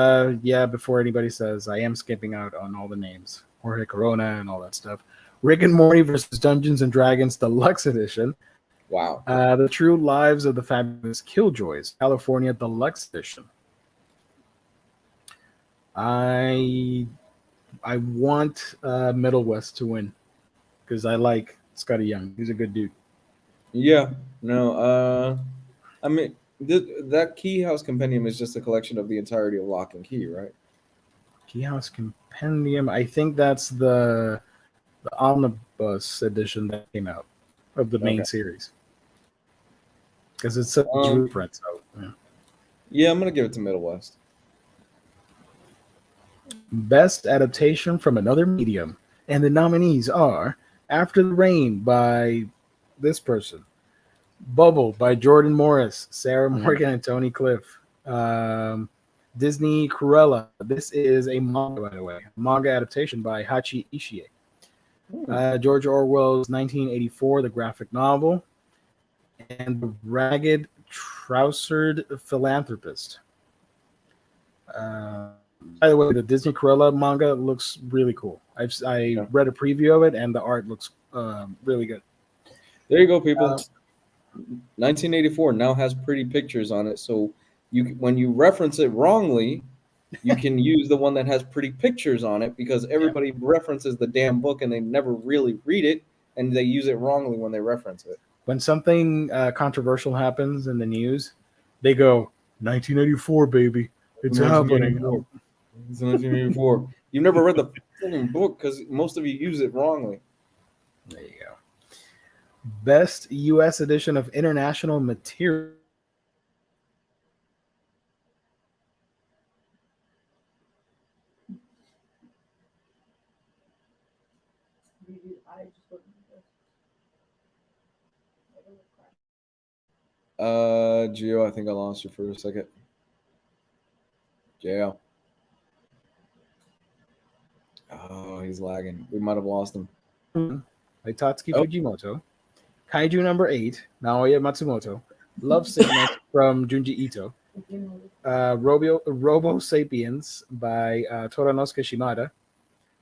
before anybody says, I am skipping out on all the names. Jorge Corona and all that stuff. Rick and Morty versus Dungeons and Dragons Deluxe Edition. Wow. The True Lives of the Fabulous Killjoys, California Deluxe Edition. I want Middle West to win because I like Scotty Young. He's a good dude. Yeah. No. I mean, that Key House Compendium is just a collection of the entirety of Lock and Key, right? Keyhouse Compendium. I think that's the Omnibus edition that came out of the main series. Because it's such a reprint. So, yeah, I'm going to give it to Middle West. Best adaptation from another medium. And the nominees are After the Rain by this person. Bubble by Jordan Morris, Sarah Morgan, and Tony Cliff. Disney Cruella. This is a manga, by the way. Manga adaptation by Hachi Ishii. George Orwell's 1984, the graphic novel. And The Ragged Trousered Philanthropist. By the way, the Disney Cruella manga looks really cool. I read a preview of it, and the art looks really good. There you go, people. 1984 now has pretty pictures on it, so when you reference it wrongly, you can use the one that has pretty pictures on it because everybody references the damn book and they never really read it, and they use it wrongly when they reference it. When something controversial happens in the news, they go, 1984, baby. It's happening. It's 1984. You've never read the fucking book because most of you use it wrongly. There you go. Best U.S. edition of International Material. Gio, I think I lost you for a second. Gio. Oh, he's lagging. We might have lost him. By Tatsuki Fujimoto. Kaiju number 8, Naoya Matsumoto. Love Sickness from Junji Ito. Robo Sapiens by Toranosuke Shimada.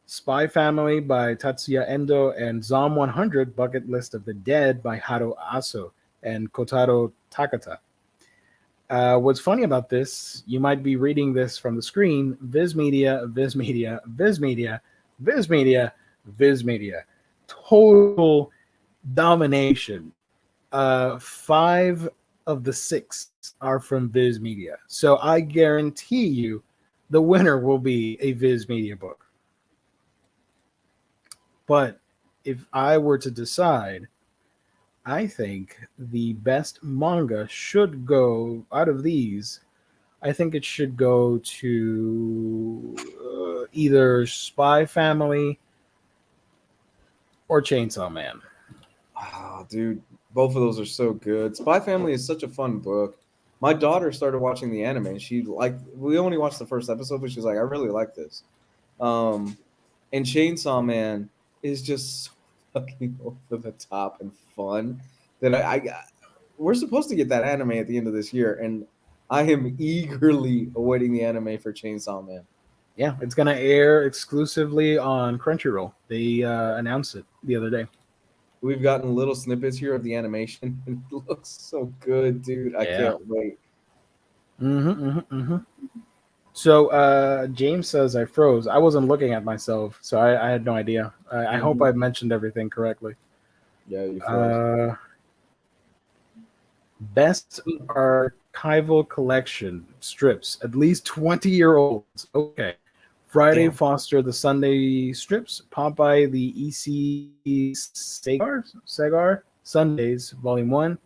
Spy Family by Tatsuya Endo, and Zom 100 Bucket List of the Dead by Haro Aso and Kotaro Takata. What's funny about this, you might be reading this from the screen, Viz Media. Total domination. 5 of the 6 are from Viz Media. So I guarantee you the winner will be a Viz Media book. But if I were to decide, I think the best manga should go out of these I think it should go to either Spy Family or Chainsaw Man. Oh, dude, both of those are so good. Spy Family is such a fun book. My daughter started watching the anime. She we only watched the first episode, but she's like, I really like this. And Chainsaw Man is just so fucking over the top and fun that we're supposed to get that anime at the end of this year, and I am eagerly awaiting the anime for Chainsaw Man. Yeah, it's gonna air exclusively on Crunchyroll. They announced it the other day. We've gotten little snippets here of the animation, and it looks so good, dude. I Yeah. can't wait. So James says I froze. I wasn't looking at myself, so I had no idea. I hope I mentioned everything correctly. Yeah, you froze. Best archival collection strips, at least 20-year-olds. Okay. Friday Damn. Foster the Sunday strips, Popeye the EC Sagar Sundays Volume 1,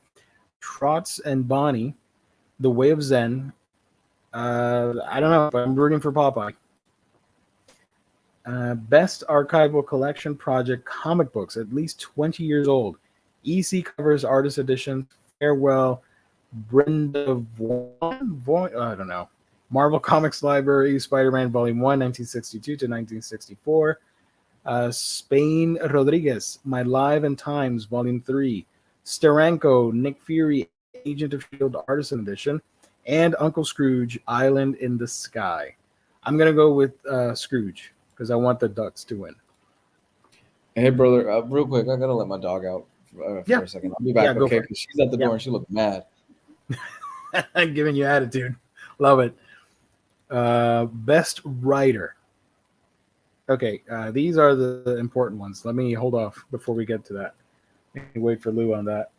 Trots and Bonnie, The Way of Zen. I don't know, but I'm rooting for Popeye. Best archival collection project comic books, at least 20 years old. EC covers, artist editions, Farewell, Brenda Voigt, I don't know. Marvel Comics Library, Spider-Man Volume 1, 1962 to 1964. Spain Rodriguez, My Life and Times, Volume 3. Steranko, Nick Fury, Agent of S.H.I.E.L.D. Artisan Edition. And Uncle Scrooge, Island in the Sky. I'm going to go with Scrooge because I want the Ducks to win. Hey, brother, real quick, I got to let my dog out for a second. I'll be back, okay? Because she's at the door and she looked mad. Giving you attitude. Love it. Best writer. Okay, these are the important ones. Let me hold off before we get to that. Wait for Lou on that.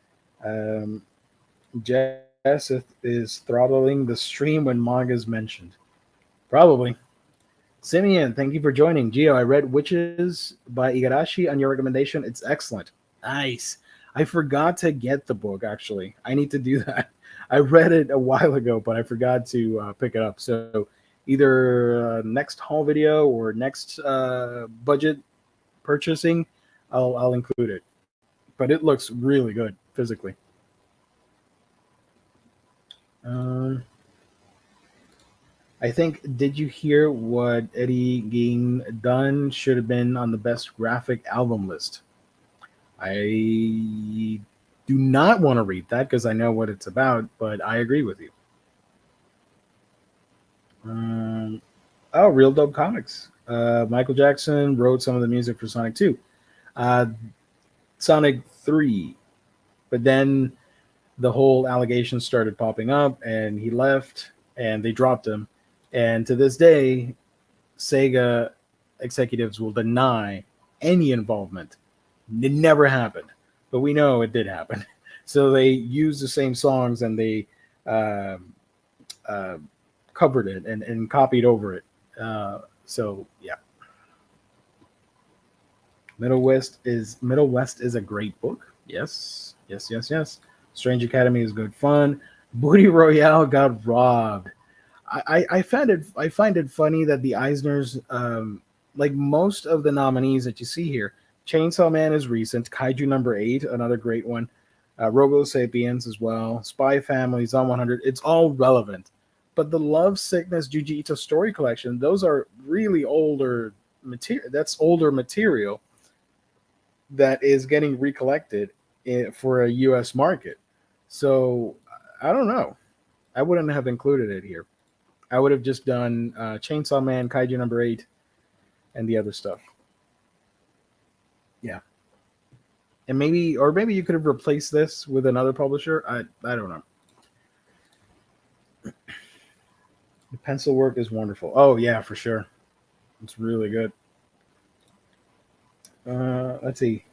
Jess is throttling the stream when manga is mentioned. Probably. Simeon, thank you for joining. Gio, I read Witches by Igarashi on your recommendation. It's excellent. Nice. I forgot to get the book, actually. I need to do that. I read it a while ago, but I forgot to pick it up. So either next haul video or next budget purchasing, I'll include it. But it looks really good physically. I think, did you hear what Eddie Gein done should have been on the best graphic album list? I do not want to read that because I know what it's about, but I agree with you. Real Dope Comics. Michael Jackson wrote some of the music for Sonic 2. Sonic 3. But then the whole allegations started popping up and he left and they dropped him. And to this day, Sega executives will deny any involvement. It never happened, but we know it did happen. So they used the same songs and they covered it and copied over it. So yeah, Middle West is a great book. Yes. Strange Academy is good fun. Booty Royale got robbed. I find it funny that the Eisners, like most of the nominees that you see here, Chainsaw Man is recent, Kaiju number 8, another great one, Robo Sapiens as well, Spy Family, Zom 100, it's all relevant. But the Love Sickness Juji Ito story collection, those are really older material. That's older material that is getting recollected for a U.S. market. So I don't know. I wouldn't have included it here. I would have just done Chainsaw Man, Kaiju number 8, and the other stuff. Yeah. And maybe you could have replaced this with another publisher. I don't know. The pencil work is wonderful. Oh, yeah, for sure. It's really good. Let's see.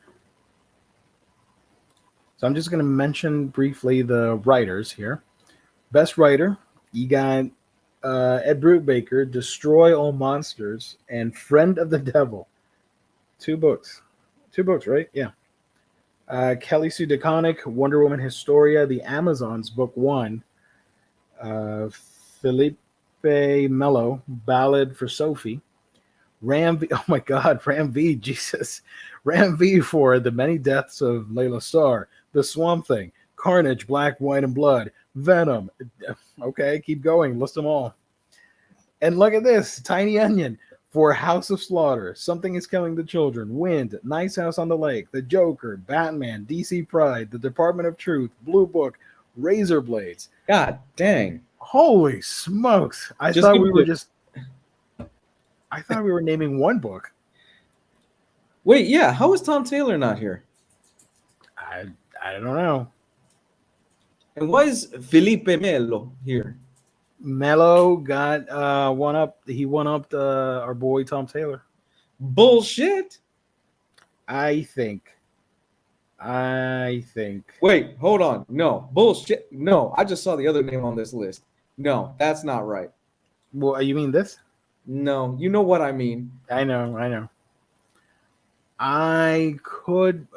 So I'm just going to mention briefly the writers here. Best writer, you got Ed Brubaker, Destroy All Monsters, and Friend of the Devil. Two books, right? Yeah. Kelly Sue DeConnick, Wonder Woman Historia, The Amazons, Book 1. Felipe Melo, Ballad for Sophie. Ram V, oh my God, Ram V, Jesus. Ram V for The Many Deaths of Layla Starr, The Swamp Thing, Carnage, Black, White, and Blood, Venom. Okay, keep going, list them all. And look at this, Tiny Onion for House of Slaughter, Something is Killing the Children, Wind, Nice House on the Lake, The Joker, Batman, DC Pride, The Department of Truth, Blue Book, Razor Blades. God dang. Holy smokes. I Just thought give we me were the- just I thought we were naming one book. Wait, yeah. How is Tom Taylor not here? I don't know. And why is Felipe Melo here? Mello got one up. He one upped our boy Tom Taylor. Bullshit. I think. Wait, hold on. No, bullshit. No, I just saw the other name on this list. No, that's not right. Well, you mean this? No, you know what I mean. I know. I could,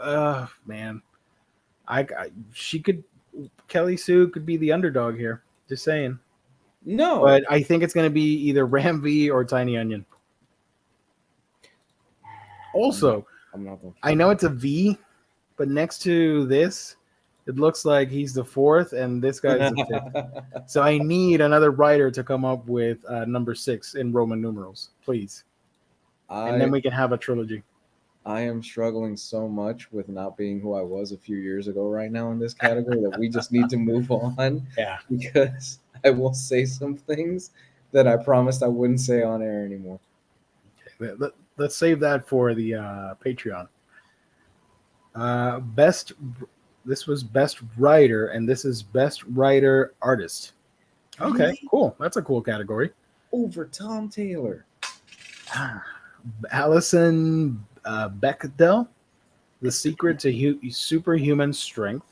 man. She could. Kelly Sue could be the underdog here. Just saying. No. But I think it's going to be either Ram V or Tiny Onion. Also, I know it's a V, but next to this, it looks like he's the fourth and this guy's the fifth. So I need another writer to come up with number 6 in Roman numerals, please. And then we can have a trilogy. I am struggling so much with not being who I was a few years ago right now in this category that we just need to move on. Yeah. Because I will say some things that I promised I wouldn't say on air anymore. Okay, let's save that for the Patreon. This was best writer, and this is best writer artist. Okay, Really? cool. That's a cool category. Over Tom Taylor. Alison Bechdel, The Secret to Superhuman Strength.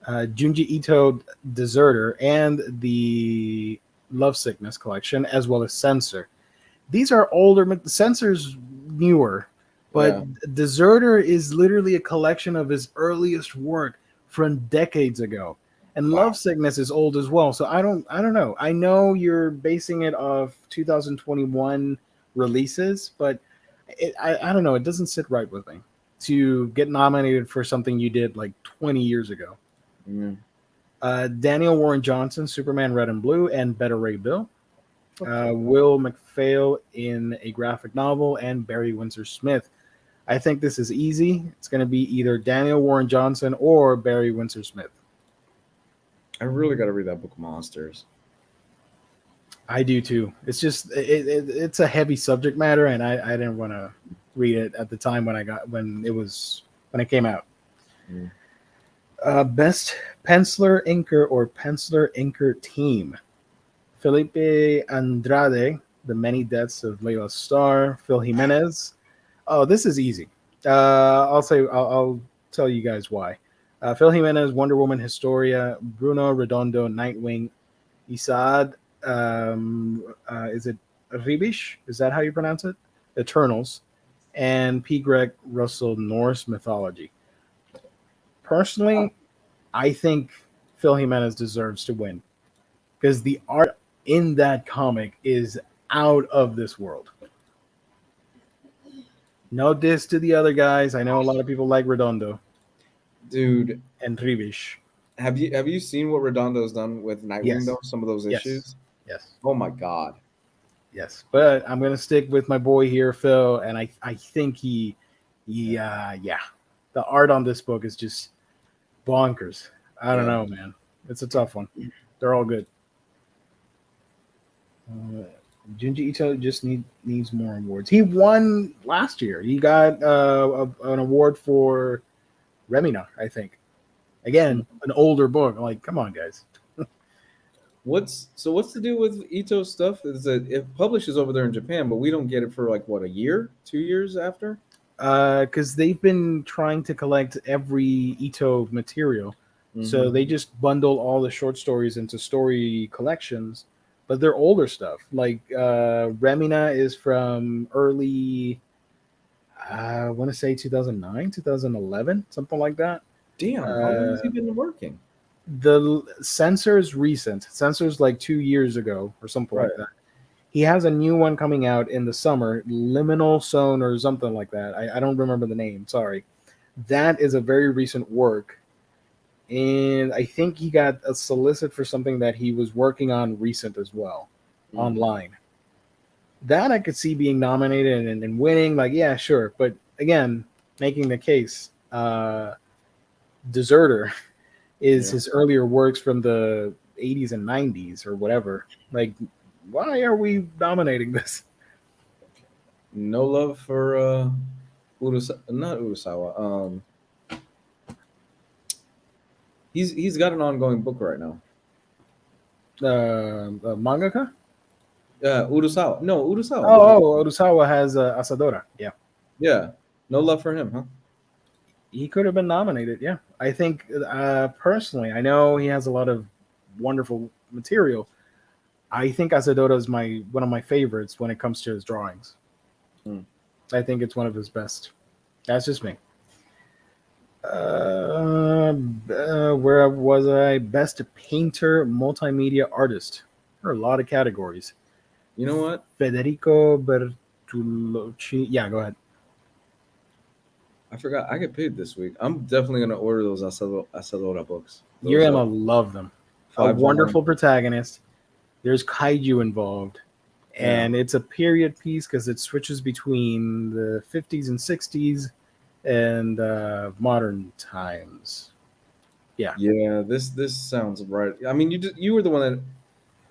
Junji Ito, Deserter, and the Love Sickness collection, as well as Censor. These are older. Censor's newer, but Deserter is literally a collection of his earliest work from decades ago. And Love Sickness is old as well. So I don't know. I know you're basing it off 2021 releases, but I don't know. It doesn't sit right with me to get nominated for something you did like 20 years ago. Daniel Warren Johnson, Superman Red and Blue, and Better Ray Bill. Will McPhail in a graphic novel, and Barry Windsor Smith. I think this is easy. It's going to be either Daniel Warren Johnson or Barry Windsor Smith. I really got to read that book, Monsters. I do too. It's just it's a heavy subject matter, and I didn't want to read it at the time when it came out. Best penciler inker or penciler inker team. Felipe Andrade, The Many Deaths of Layla Starr. Phil Jimenez. Oh, this is easy. I'll tell you guys why. Phil Jimenez, Wonder Woman, Historia. Bruno Redondo, Nightwing. Isaad, is it Ribish? Is that how you pronounce it? Eternals. And P. Greg Russell, Norse Mythology. Personally, I think Phil Jimenez deserves to win because the art in that comic is out of this world. No diss to the other guys. I know a lot of people like Redondo, dude, and Ribish. Have you seen what Redondo's done with Nightwing though? Some of those issues. Yes. Oh my god. Yes, but I'm gonna stick with my boy here, Phil, and I think the art on this book is just bonkers. I don't know, man. It's a tough one. They're all good. Junji Ito just needs more awards. He won last year. He got an award for Remina, I think. Again, an older book. Like, come on, guys. What's the deal with Ito's stuff? Is that it publishes over there in Japan, but we don't get it for like what, a year, 2 years after? Because they've been trying to collect every Ito material. So they just bundle all the short stories into story collections, but they're older stuff. Like Remina is from early, I want to say 2009, 2011, something like that. Damn, how long has he been working? The censor's recent. Censor's like 2 years ago or something Right. like that. He has a new one coming out in the summer, Liminal Zone or something like that. I don't remember the name. Sorry. That is a very recent work. And I think he got a solicit for something that he was working on recent as well, Mm. online. That I could see being nominated and winning. Like, yeah, sure. But again, making the case, Deserter is Yeah. his earlier works from the 80s and 90s or whatever. Like, why are we nominating this? No love for not Urasawa. He's got an ongoing book right now. Mangaka? Urasawa. No, Urasawa. Oh, Orusawa has Asadora. Yeah. Yeah. No love for him, huh? He could have been nominated. Yeah. I think, personally, I know he has a lot of wonderful material. I think Asadora is one of my favorites when it comes to his drawings. Hmm. I think it's one of his best. That's just me. Where was I? Best painter, multimedia artist. There are a lot of categories. You know what? Federico Bertolucci. Yeah, go ahead. I forgot. I get paid this week. I'm definitely gonna order those Asadora books. You're Those gonna love them. A 5 volume. wonderful protagonist. There's kaiju involved, and it's a period piece because it switches between the 50s and 60s and modern times. Yeah. Yeah, this sounds right. I mean, you were the one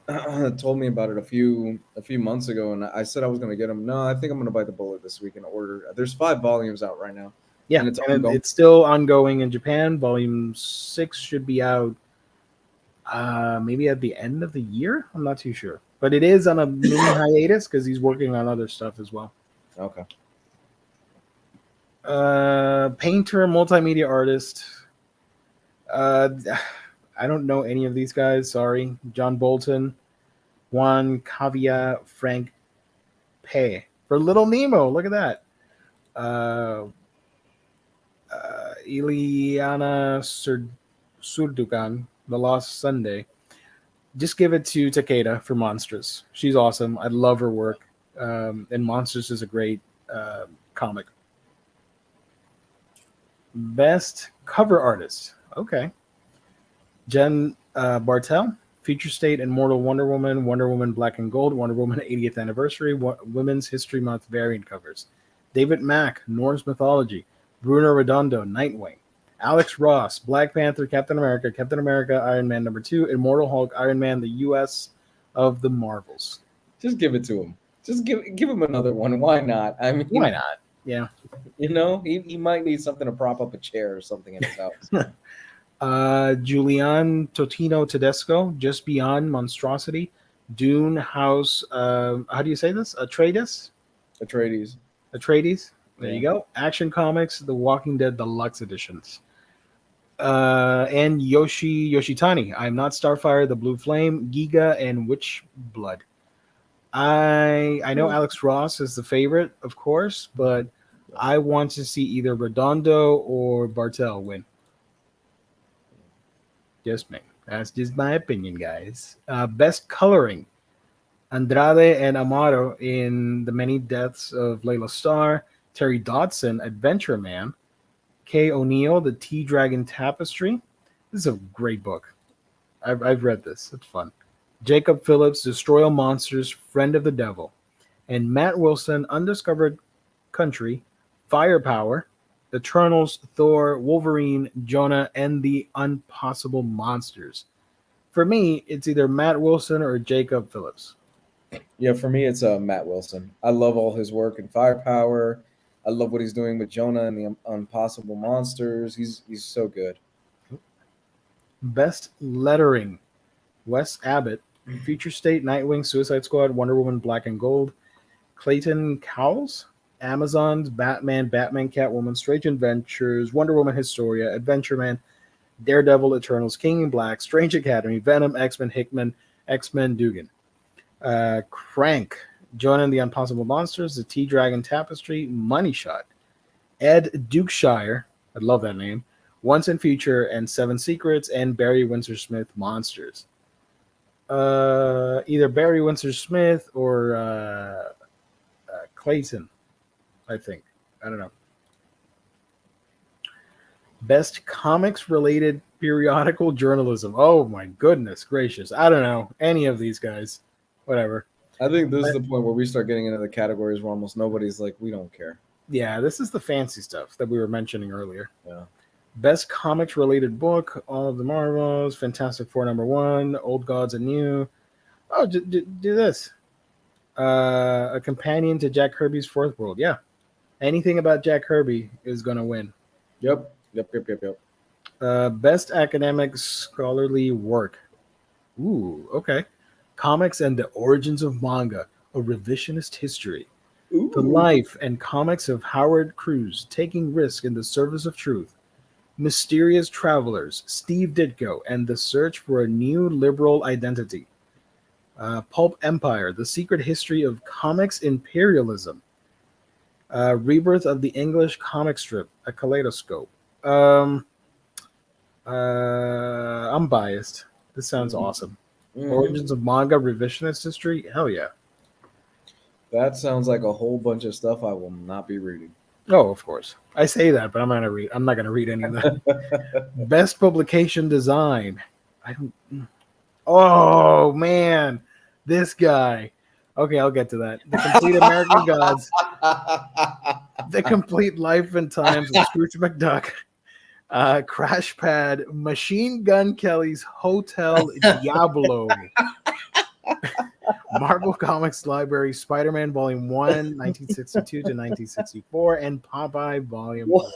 that told me about it a few months ago, and I said I was gonna get them. No, I think I'm gonna bite the bullet this week and order. There's 5 volumes out right now, Yeah, and it's and ongoing. it's still ongoing in Japan. Volume 6 should be out maybe at the end of the year. I'm not too sure, but it is on a mini hiatus because he's working on other stuff as well. Okay. Painter, multimedia artist. Uh, I don't know any of these guys. Sorry, John Bolton, Juan Cavia, Frank Pei for Little Nemo. Look at that. Ileana Surdugan, The Lost Sunday. Just give it to Takeda for Monstrous. She's awesome. I love her work. And Monstrous is a great comic. Best cover artist. Okay. Jen Bartel, Future State, Immortal Wonder Woman Black and Gold, Wonder Woman 80th Anniversary, Women's History Month variant covers. David Mack, Norse Mythology, Bruno Redondo, Nightwing, Alex Ross, Black Panther, Captain America, Iron Man #2, Immortal Hulk, Iron Man, the U.S. of the Marvels. Just give it to him. Just give him another one. Why not? I mean, Why not? Yeah. You know, he might need something to prop up a chair or something in his house. Julian Totino Tedesco, Just Beyond Monstrosity, Dune House. How do you say this? Atreides. Atreides. There you go. Action Comics, The Walking Dead Deluxe Editions. And Yoshitani. I'm Not Starfire, The Blue Flame, Giga, and Witch Blood. I know Alex Ross is the favorite, of course, but I want to see either Redondo or Bartel win. Just me. That's just my opinion, guys. Best coloring. Andrade and Amaro in The Many Deaths of Layla Starr. Terry Dodson, Adventure Man. Kay O'Neill, The Tea Dragon Tapestry. This is a great book. I've read this. It's fun. Jacob Phillips, Destroy All Monsters, Friend of the Devil. And Matt Wilson, Undiscovered Country, Firepower, Eternals, Thor, Wolverine, Jonah, and the Impossible Monsters. For me, it's either Matt Wilson or Jacob Phillips. Yeah, for me, it's Matt Wilson. I love all his work in Firepower. I love what he's doing with Jonah and the Impossible Monsters. He's so good. Best lettering. Wes Abbott, Future State, Nightwing, Suicide Squad, Wonder Woman, Black and Gold. Clayton Cowles, Amazon's Batman, Catwoman, Strange Adventures, Wonder Woman Historia, Adventure Man, Daredevil, Eternals, King in Black, Strange Academy, Venom, X-Men, Hickman, X-Men, Dugan. Crank, Jonah and the Impossible Monsters, The Tea Dragon Tapestry, Money Shot. Ed Dukeshire, I love that name, Once and Future, and Seven Secrets, and Barry Windsor Smith Monsters. Either Barry Windsor Smith or Clayton, I think. I don't know. Best comics related periodical journalism. Oh my goodness gracious. I don't know. Any of these guys. Whatever. I think this is the point where we start getting into the categories where almost nobody's like, we don't care. Yeah, this is the fancy stuff that we were mentioning earlier. Yeah. Best comics related book, all of the Marvels, Fantastic Four #1, Old Gods and New. Oh, do this. A companion to Jack Kirby's Fourth World. Yeah. Anything about Jack Kirby is going to win. Yep. Best academic scholarly work. Ooh, okay. Comics and the Origins of Manga, a revisionist history. Ooh. The life and comics of Howard Cruz, taking risk in the service of truth. Mysterious Travelers, Steve Ditko, and the search for a new liberal identity. Pulp Empire, the secret history of comics imperialism. Rebirth of the English comic strip, a kaleidoscope. I'm biased. This sounds awesome. Origins of Manga, revisionist history. Hell yeah. That sounds like a whole bunch of stuff I will not be reading. Oh, of course. I say that, but I'm not gonna read any of that. Best publication design. Oh man, this guy. Okay, I'll get to that. The Complete American Gods. The Complete Life and Times of Scrooge McDuck. Crash Pad, Machine Gun Kelly's Hotel Diablo. Marvel Comics Library, Spider-Man Volume 1, 1962 to 1964, and Popeye Volume 1.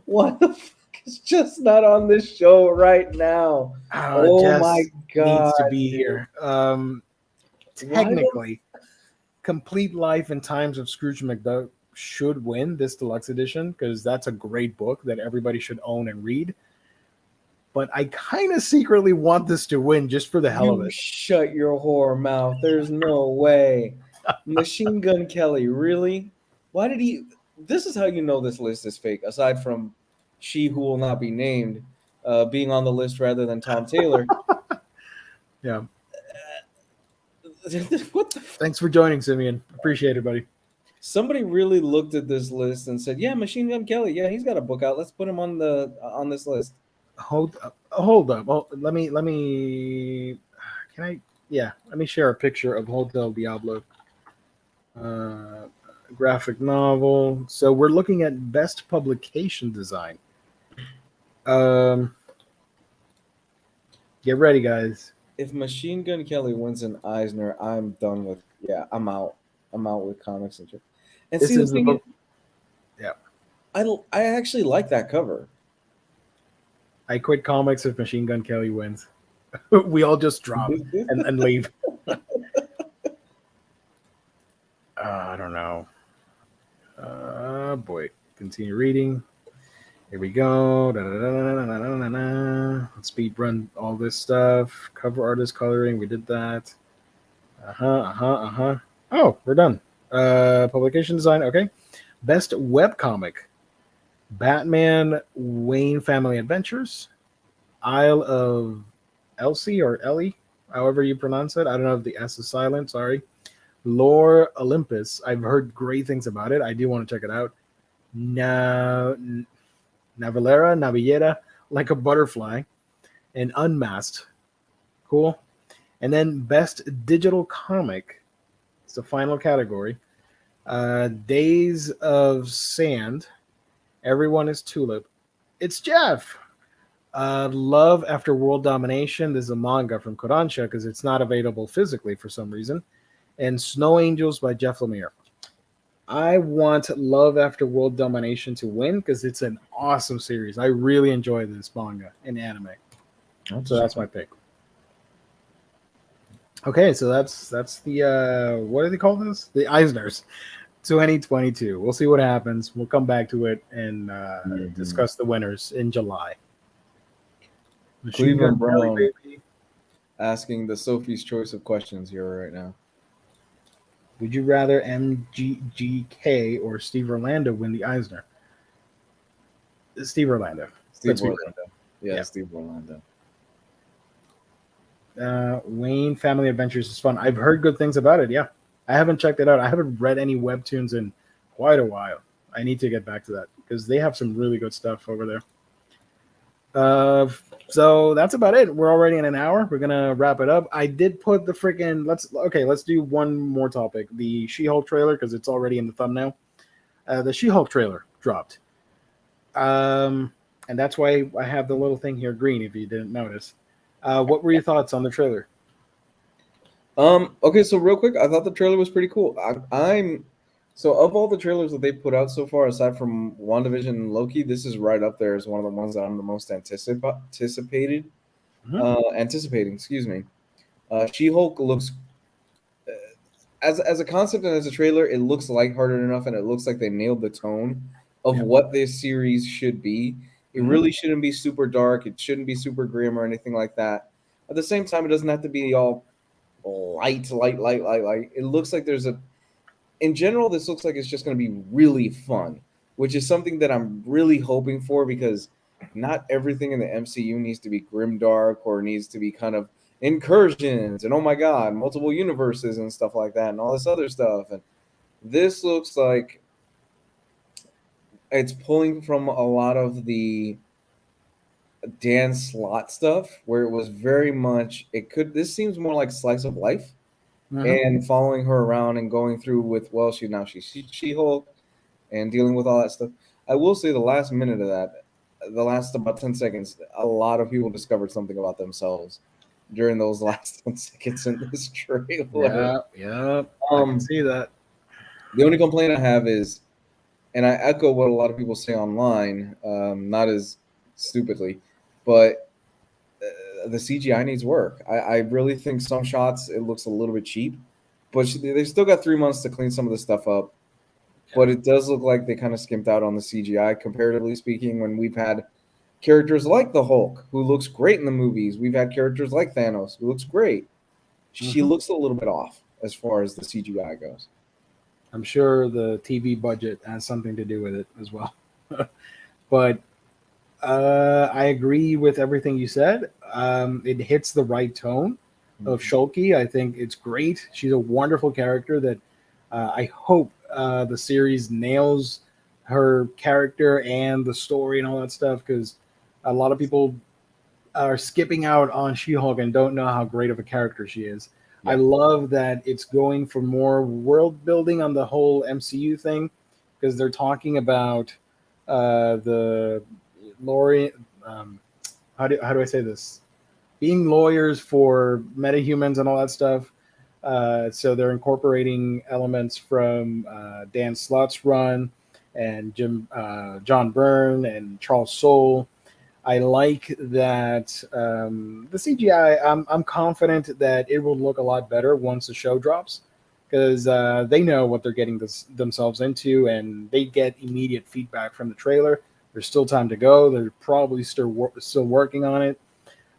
What the fuck is just not on this show right now? Oh my god. Needs to be here. Technically, Complete Life and Times of Scrooge McDuck should win this deluxe edition because that's a great book that everybody should own and read. But I kind of secretly want this to win just for the hell of it. Shut your whore mouth. There's no way. Machine Gun Kelly, really? Why did he? This is how you know this list is fake, aside from She Who Will Not Be Named being on the list rather than Tom Taylor. Yeah. What the Thanks for joining, Simeon. Appreciate it, buddy. Somebody really looked at this list and said, yeah, Machine Gun Kelly, yeah, he's got a book out. Let's put him on this list. Hold up. Oh, let me share a picture of Hotel Diablo. Graphic novel. So we're looking at best publication design. Get ready, guys. If Machine Gun Kelly wins an Eisner, I'm done with. Yeah, I'm out. I'm out with comics and shit. And This see, the is the thing book. is, I actually like that cover. I quit comics if Machine Gun Kelly wins. We all just drop and leave. I don't know. Boy, continue reading. Here we go. Let's speed run all this stuff. Cover artist coloring. We did that. Oh, we're done. Publication design. Okay. Best webcomic. Batman Wayne Family Adventures. Isle of Elsie or Ellie, however you pronounce it. I don't know if the S is silent. Sorry. Lore Olympus. I've heard great things about it. I do want to check it out. Navillera, Like a Butterfly, and Unmasked. Cool. And then best digital comic. It's the final category. Days of Sand. Everyone is Tulip. It's Jeff. Love After World Domination. This is a manga from Kodansha because it's not available physically for some reason. And Snow Angels by Jeff Lemire. I want Love After World Domination to win because it's an awesome series. I really enjoy this manga and anime. So that's my pick. Okay, so that's the what do they call this? The Eisners 2022. We'll see what happens. We'll come back to it and discuss the winners in July. Cleveland Brown asking the Sophie's choice of questions here right now. Would you rather MGK or Steve Orlando win the Eisner? Steve Orlando. Let's be Orlando. Yeah, Yeah. Steve Orlando. Wayne Family Adventures is fun. I've heard good things about it. Yeah, I haven't checked it out. I haven't read any webtoons in quite a while. I need to get back to that because they have some really good stuff over there. So that's about it. We're already in an hour. We're gonna wrap it up. I did put the freaking let's do one more topic. The She-Hulk trailer because it's already in the thumbnail. The She-Hulk trailer dropped. And that's why I have the little thing here green. If you didn't notice, what were your thoughts on the trailer? Okay, so real quick, I thought the trailer was pretty cool. I'm so of all the trailers that they put out so far, aside from WandaVision and Loki, this is right up there as one of the ones that I'm the most anticipating. Excuse me. She-Hulk looks as a concept and as a trailer, it looks lighthearted enough, and it looks like they nailed the tone of Yep. what this series should be. It Mhm. really shouldn't be super dark. It shouldn't be super grim or anything like that. At the same time, it doesn't have to be all light. It looks like in general, this looks like it's just going to be really fun, which is something that I'm really hoping for because not everything in the MCU needs to be grimdark or needs to be kind of incursions and oh my god, multiple universes and stuff like that and all this other stuff. And this looks like it's pulling from a lot of the Dan Slott stuff where it was very much this seems more like slice of life and following her around and going through with she's She-Hulk and dealing with all that stuff. I will say the last minute of that, the last about 10 seconds, a lot of people discovered something about themselves during those last 10 seconds in this trailer. Yeah. I can see that. The only complaint I have is, and I echo what a lot of people say online, not as stupidly, but the CGI needs work. I really think some shots it looks a little bit cheap, but they've still got 3 months to clean some of this stuff up. But it does look like they kind of skimped out on the CGI, comparatively speaking, when we've had characters like the Hulk, who looks great in the movies. We've had characters like Thanos, who looks great. She looks a little bit off as far as the CGI goes. I'm sure the TV budget has something to do with it as well. But I agree with everything you said. It hits the right tone of Shulky. I think it's great. She's a wonderful character that I hope the series nails her character and the story and all that stuff because a lot of people are skipping out on She-Hulk and don't know how great of a character she is. I love that it's going for more world building on the whole MCU thing because they're talking about the Lori. How do I say this? Being lawyers for metahumans and all that stuff. So they're incorporating elements from Dan Slott's run and John Byrne and Charles Soule. I like that the CGI. I'm confident that it will look a lot better once the show drops because they know what they're getting themselves into, and they get immediate feedback from the trailer. There's still time to go. They're probably still working on it.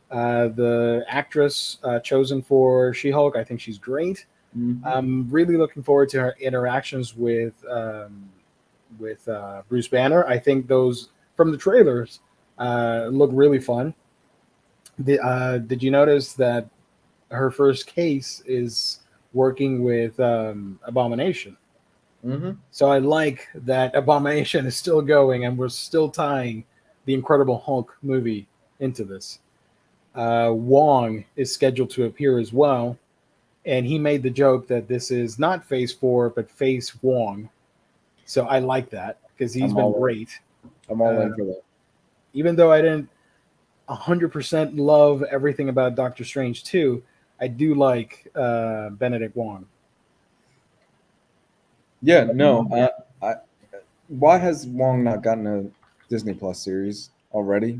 The actress chosen for She-Hulk, I think she's great. I'm really looking forward to her interactions with Bruce Banner. I think those from the trailers look really fun. Did you notice that her first case is working with Abomination? So I like that Abomination is still going and we're still tying the Incredible Hulk movie into this. Wong is scheduled to appear as well, and he made the joke that this is not Phase 4 but Phase Wong. So I like that because he's been great. I'm all in for that. Even though I didn't 100% love everything about Doctor Strange 2, I do like Benedict Wong. Yeah, no. Why has Wong not gotten a Disney Plus series already?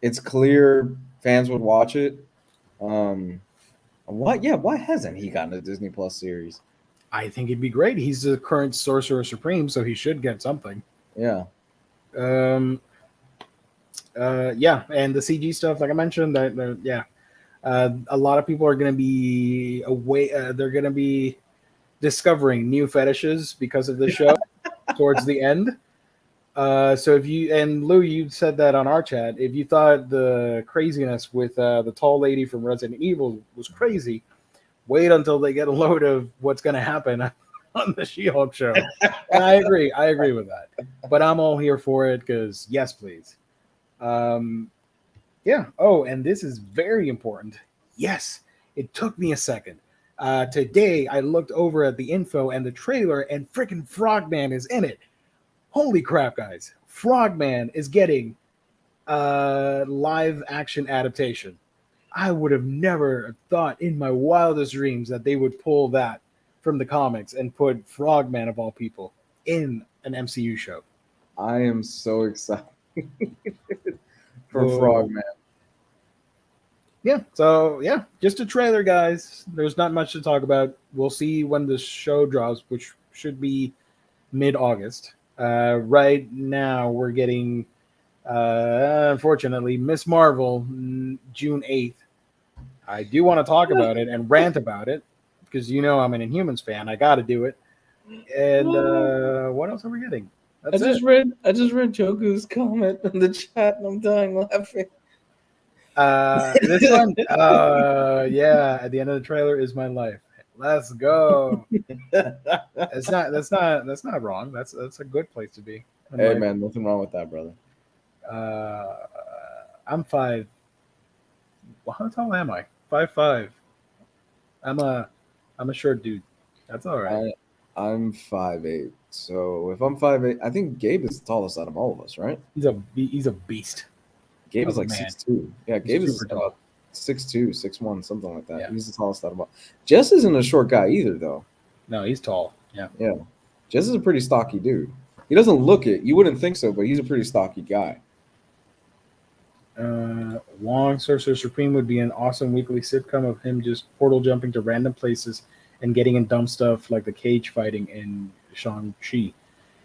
It's clear fans would watch it. Why? Yeah, why hasn't he gotten a Disney Plus series? I think it'd be great. He's the current Sorcerer Supreme, so he should get something. Yeah. Yeah, and the CG stuff, like I mentioned, a lot of people are going to be away. They're going to be discovering new fetishes because of the show towards the end. So if you and Lou, you said that on our chat. If you thought the craziness with the tall lady from Resident Evil was crazy, wait until they get a load of what's going to happen on the She-Hulk show. And I agree. I agree with that. But I'm all here for it because yes, please. Yeah. Oh, and this is very important. Yes, it took me a second. Today, I looked over at the info and the trailer, and freaking Frogman is in it. Holy crap, guys. Frogman is getting a live action adaptation. I would have never thought in my wildest dreams that they would pull that from the comics and put Frogman, of all people, in an MCU show. I am so excited for Whoa. Frogman. Yeah, so yeah, just a trailer, guys. There's not much to talk about. We'll see when the show drops, which should be mid-August. Right now, we're getting, unfortunately, Miss Marvel, June 8th. I do want to talk about it and rant about it because you know I'm an Inhumans fan. I got to do it. And what else are we getting? I just read Joku's comment in the chat, and I'm dying laughing. This one, yeah, at the end of the trailer is my life. Let's go. That's not wrong. That's a good place to be. Hey man, nothing wrong with that, brother. I'm 5. Well, how tall am I? 5'5". I'm a short dude. That's all right. I'm 5'8". So if I'm 5'8", I think Gabe is the tallest out of all of us, right? He's a beast. Gabe is like 6'2". Yeah, Gabe is tall. 6'2", 6'1", something like that. Yeah. He's the tallest out of all. Jess isn't a short guy either, though. No, he's tall. Yeah. Yeah. Jess is a pretty stocky dude. He doesn't look it. You wouldn't think so, but he's a pretty stocky guy. Wong, Sorcerer Supreme would be an awesome weekly sitcom of him just portal jumping to random places and getting in dumb stuff like the cage fighting in Shang-Chi.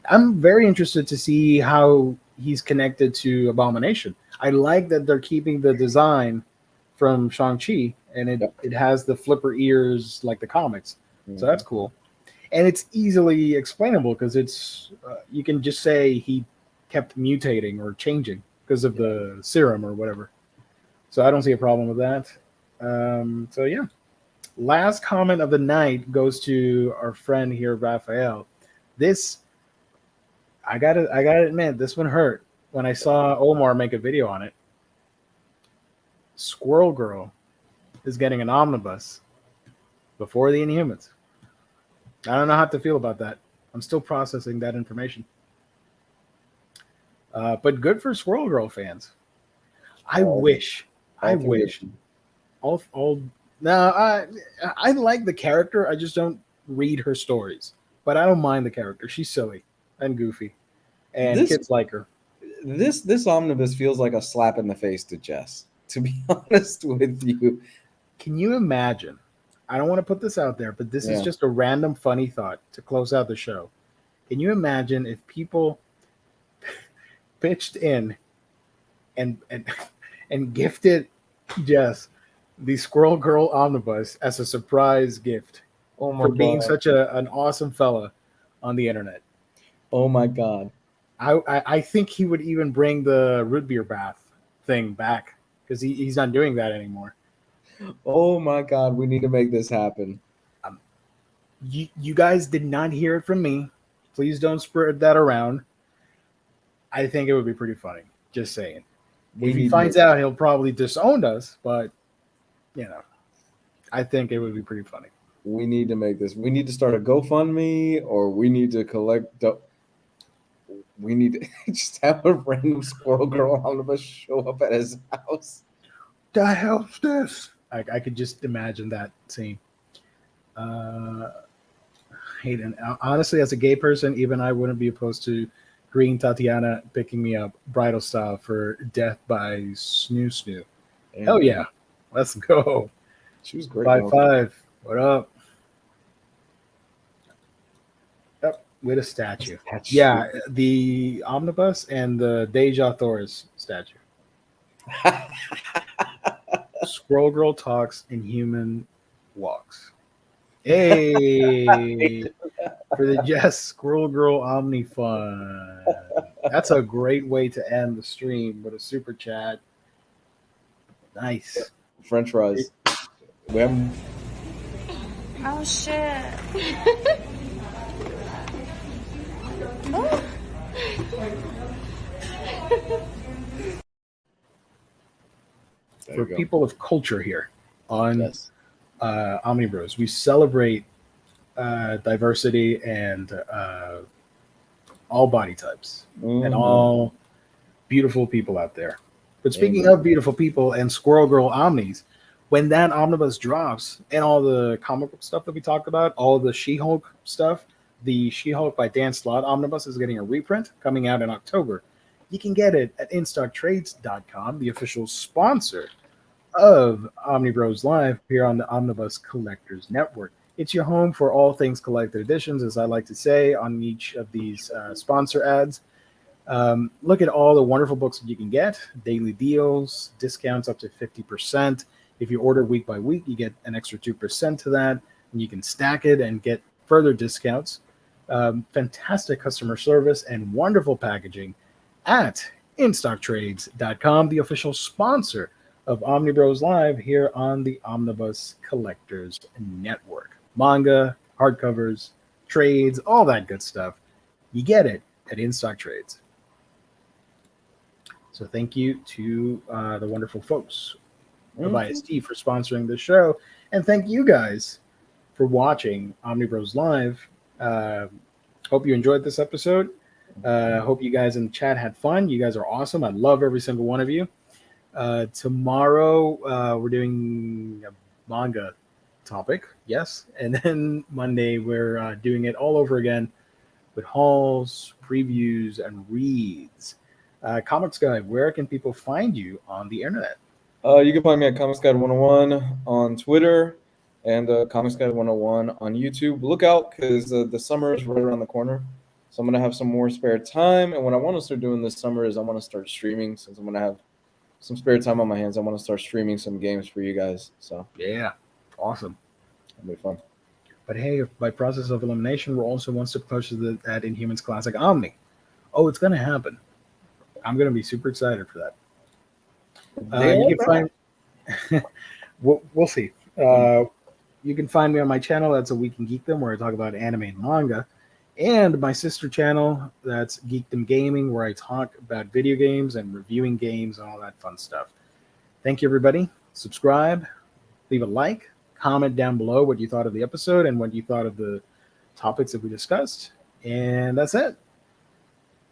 I'm very interested to see how he's connected to Abomination. I like that they're keeping the design from Shang-Chi, and it has the flipper ears like the comics. Mm-hmm. So that's cool. And it's easily explainable because it's you can just say he kept mutating or changing because of the serum or whatever. So I don't see a problem with that. So yeah. Last comment of the night goes to our friend here, Raphael. This, I gotta admit, this one hurt when I saw Omar make a video on it. Squirrel Girl is getting an omnibus before the Inhumans. I don't know how to feel about that. I'm still processing that information. But good for Squirrel Girl fans. I wish. Now, I like the character. I just don't read her stories. But I don't mind the character. She's silly and goofy. And kids like her. This omnibus feels like a slap in the face to Jess, to be honest with you. Can you imagine? I don't want to put this out there, but this is just a random funny thought to close out the show. Can you imagine if people pitched in and gifted Jess the Squirrel Girl omnibus as a surprise gift for being such an awesome fella on the internet? Oh my God. I think he would even bring the root beer bath thing back because he's not doing that anymore. Oh my God, we need to make this happen. You guys did not hear it from me. Please don't spread that around. I think it would be pretty funny. Just saying. If he finds out, he'll probably disown us, but you know, I think it would be pretty funny. We need to make this. We need to start a GoFundMe, or we need to collect. We need to just have a random Squirrel Girl omnibus show up at his house. The hell's this? I could just imagine that scene. Hayden, honestly, as a gay person, even I wouldn't be opposed to Green Tatiana picking me up bridal style for Death by Snoo Snoo. Hell yeah. Let's go. She was great. 5'5". What up? Yep, with a statue. Yeah, the omnibus and the Deja Thoris statue. Squirrel Girl talks and human walks. Hey, for the Jess Squirrel Girl Omni Fun. That's a great way to end the stream with a super chat. Nice. French fries. We haven't. Oh shit. For people of culture here on Yes. Omnibros, we celebrate diversity and all body types and all beautiful people out there. But speaking of beautiful people and Squirrel Girl Omnis, when that omnibus drops and all the comic book stuff that we talked about, all the She-Hulk stuff, the She-Hulk by Dan Slott omnibus is getting a reprint coming out in October. You can get it at InStockTrades.com, the official sponsor of Omnibros Live here on the Omnibus Collectors Network. It's your home for all things collected editions, as I like to say on each of these sponsor ads. Look at all the wonderful books that you can get, daily deals, discounts up to 50%. If you order week by week, you get an extra 2% to that, and you can stack it and get further discounts. Fantastic customer service and wonderful packaging at InStockTrades.com, the official sponsor of Omnibros Live here on the Omnibus Collectors Network. Manga, hardcovers, trades, all that good stuff. You get it at InStock Trades. So thank you to the wonderful folks of IST for sponsoring the show. And thank you guys for watching Omnibros Live. Hope you enjoyed this episode. Hope you guys in the chat had fun. You guys are awesome. I love every single one of you. Tomorrow we're doing a manga topic, yes. And then Monday we're doing it all over again with hauls, previews, and reads. Comics Guy, where can people find you on the internet? You can find me at Comics Guide 101 on Twitter and Comics Guide 101 on YouTube. Look out, because the summer is right around the corner. So I'm going to have some more spare time. And what I want to start doing this summer is I want to start streaming, since I'm going to have some spare time on my hands. I want to start streaming some games for you guys. So yeah, awesome. It'll be fun. But hey, by process of elimination, we're also one step closer to that Inhumans Classic Omni. Oh, it's going to happen. I'm going to be super excited for that. You can find. we'll see. You can find me on my channel. That's A Week in Geekdom, where I talk about anime and manga, and my sister channel, that's Geekdom Gaming, where I talk about video games and reviewing games and all that fun stuff. Thank you, everybody. Subscribe, leave a like, comment down below what you thought of the episode and what you thought of the topics that we discussed. And that's it.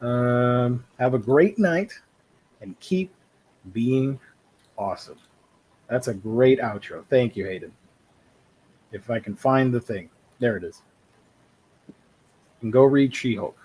Have a great night and keep being awesome. That's a great outro. Thank you, Hayden. If I can find the thing. There it is. And go read She-Hulk.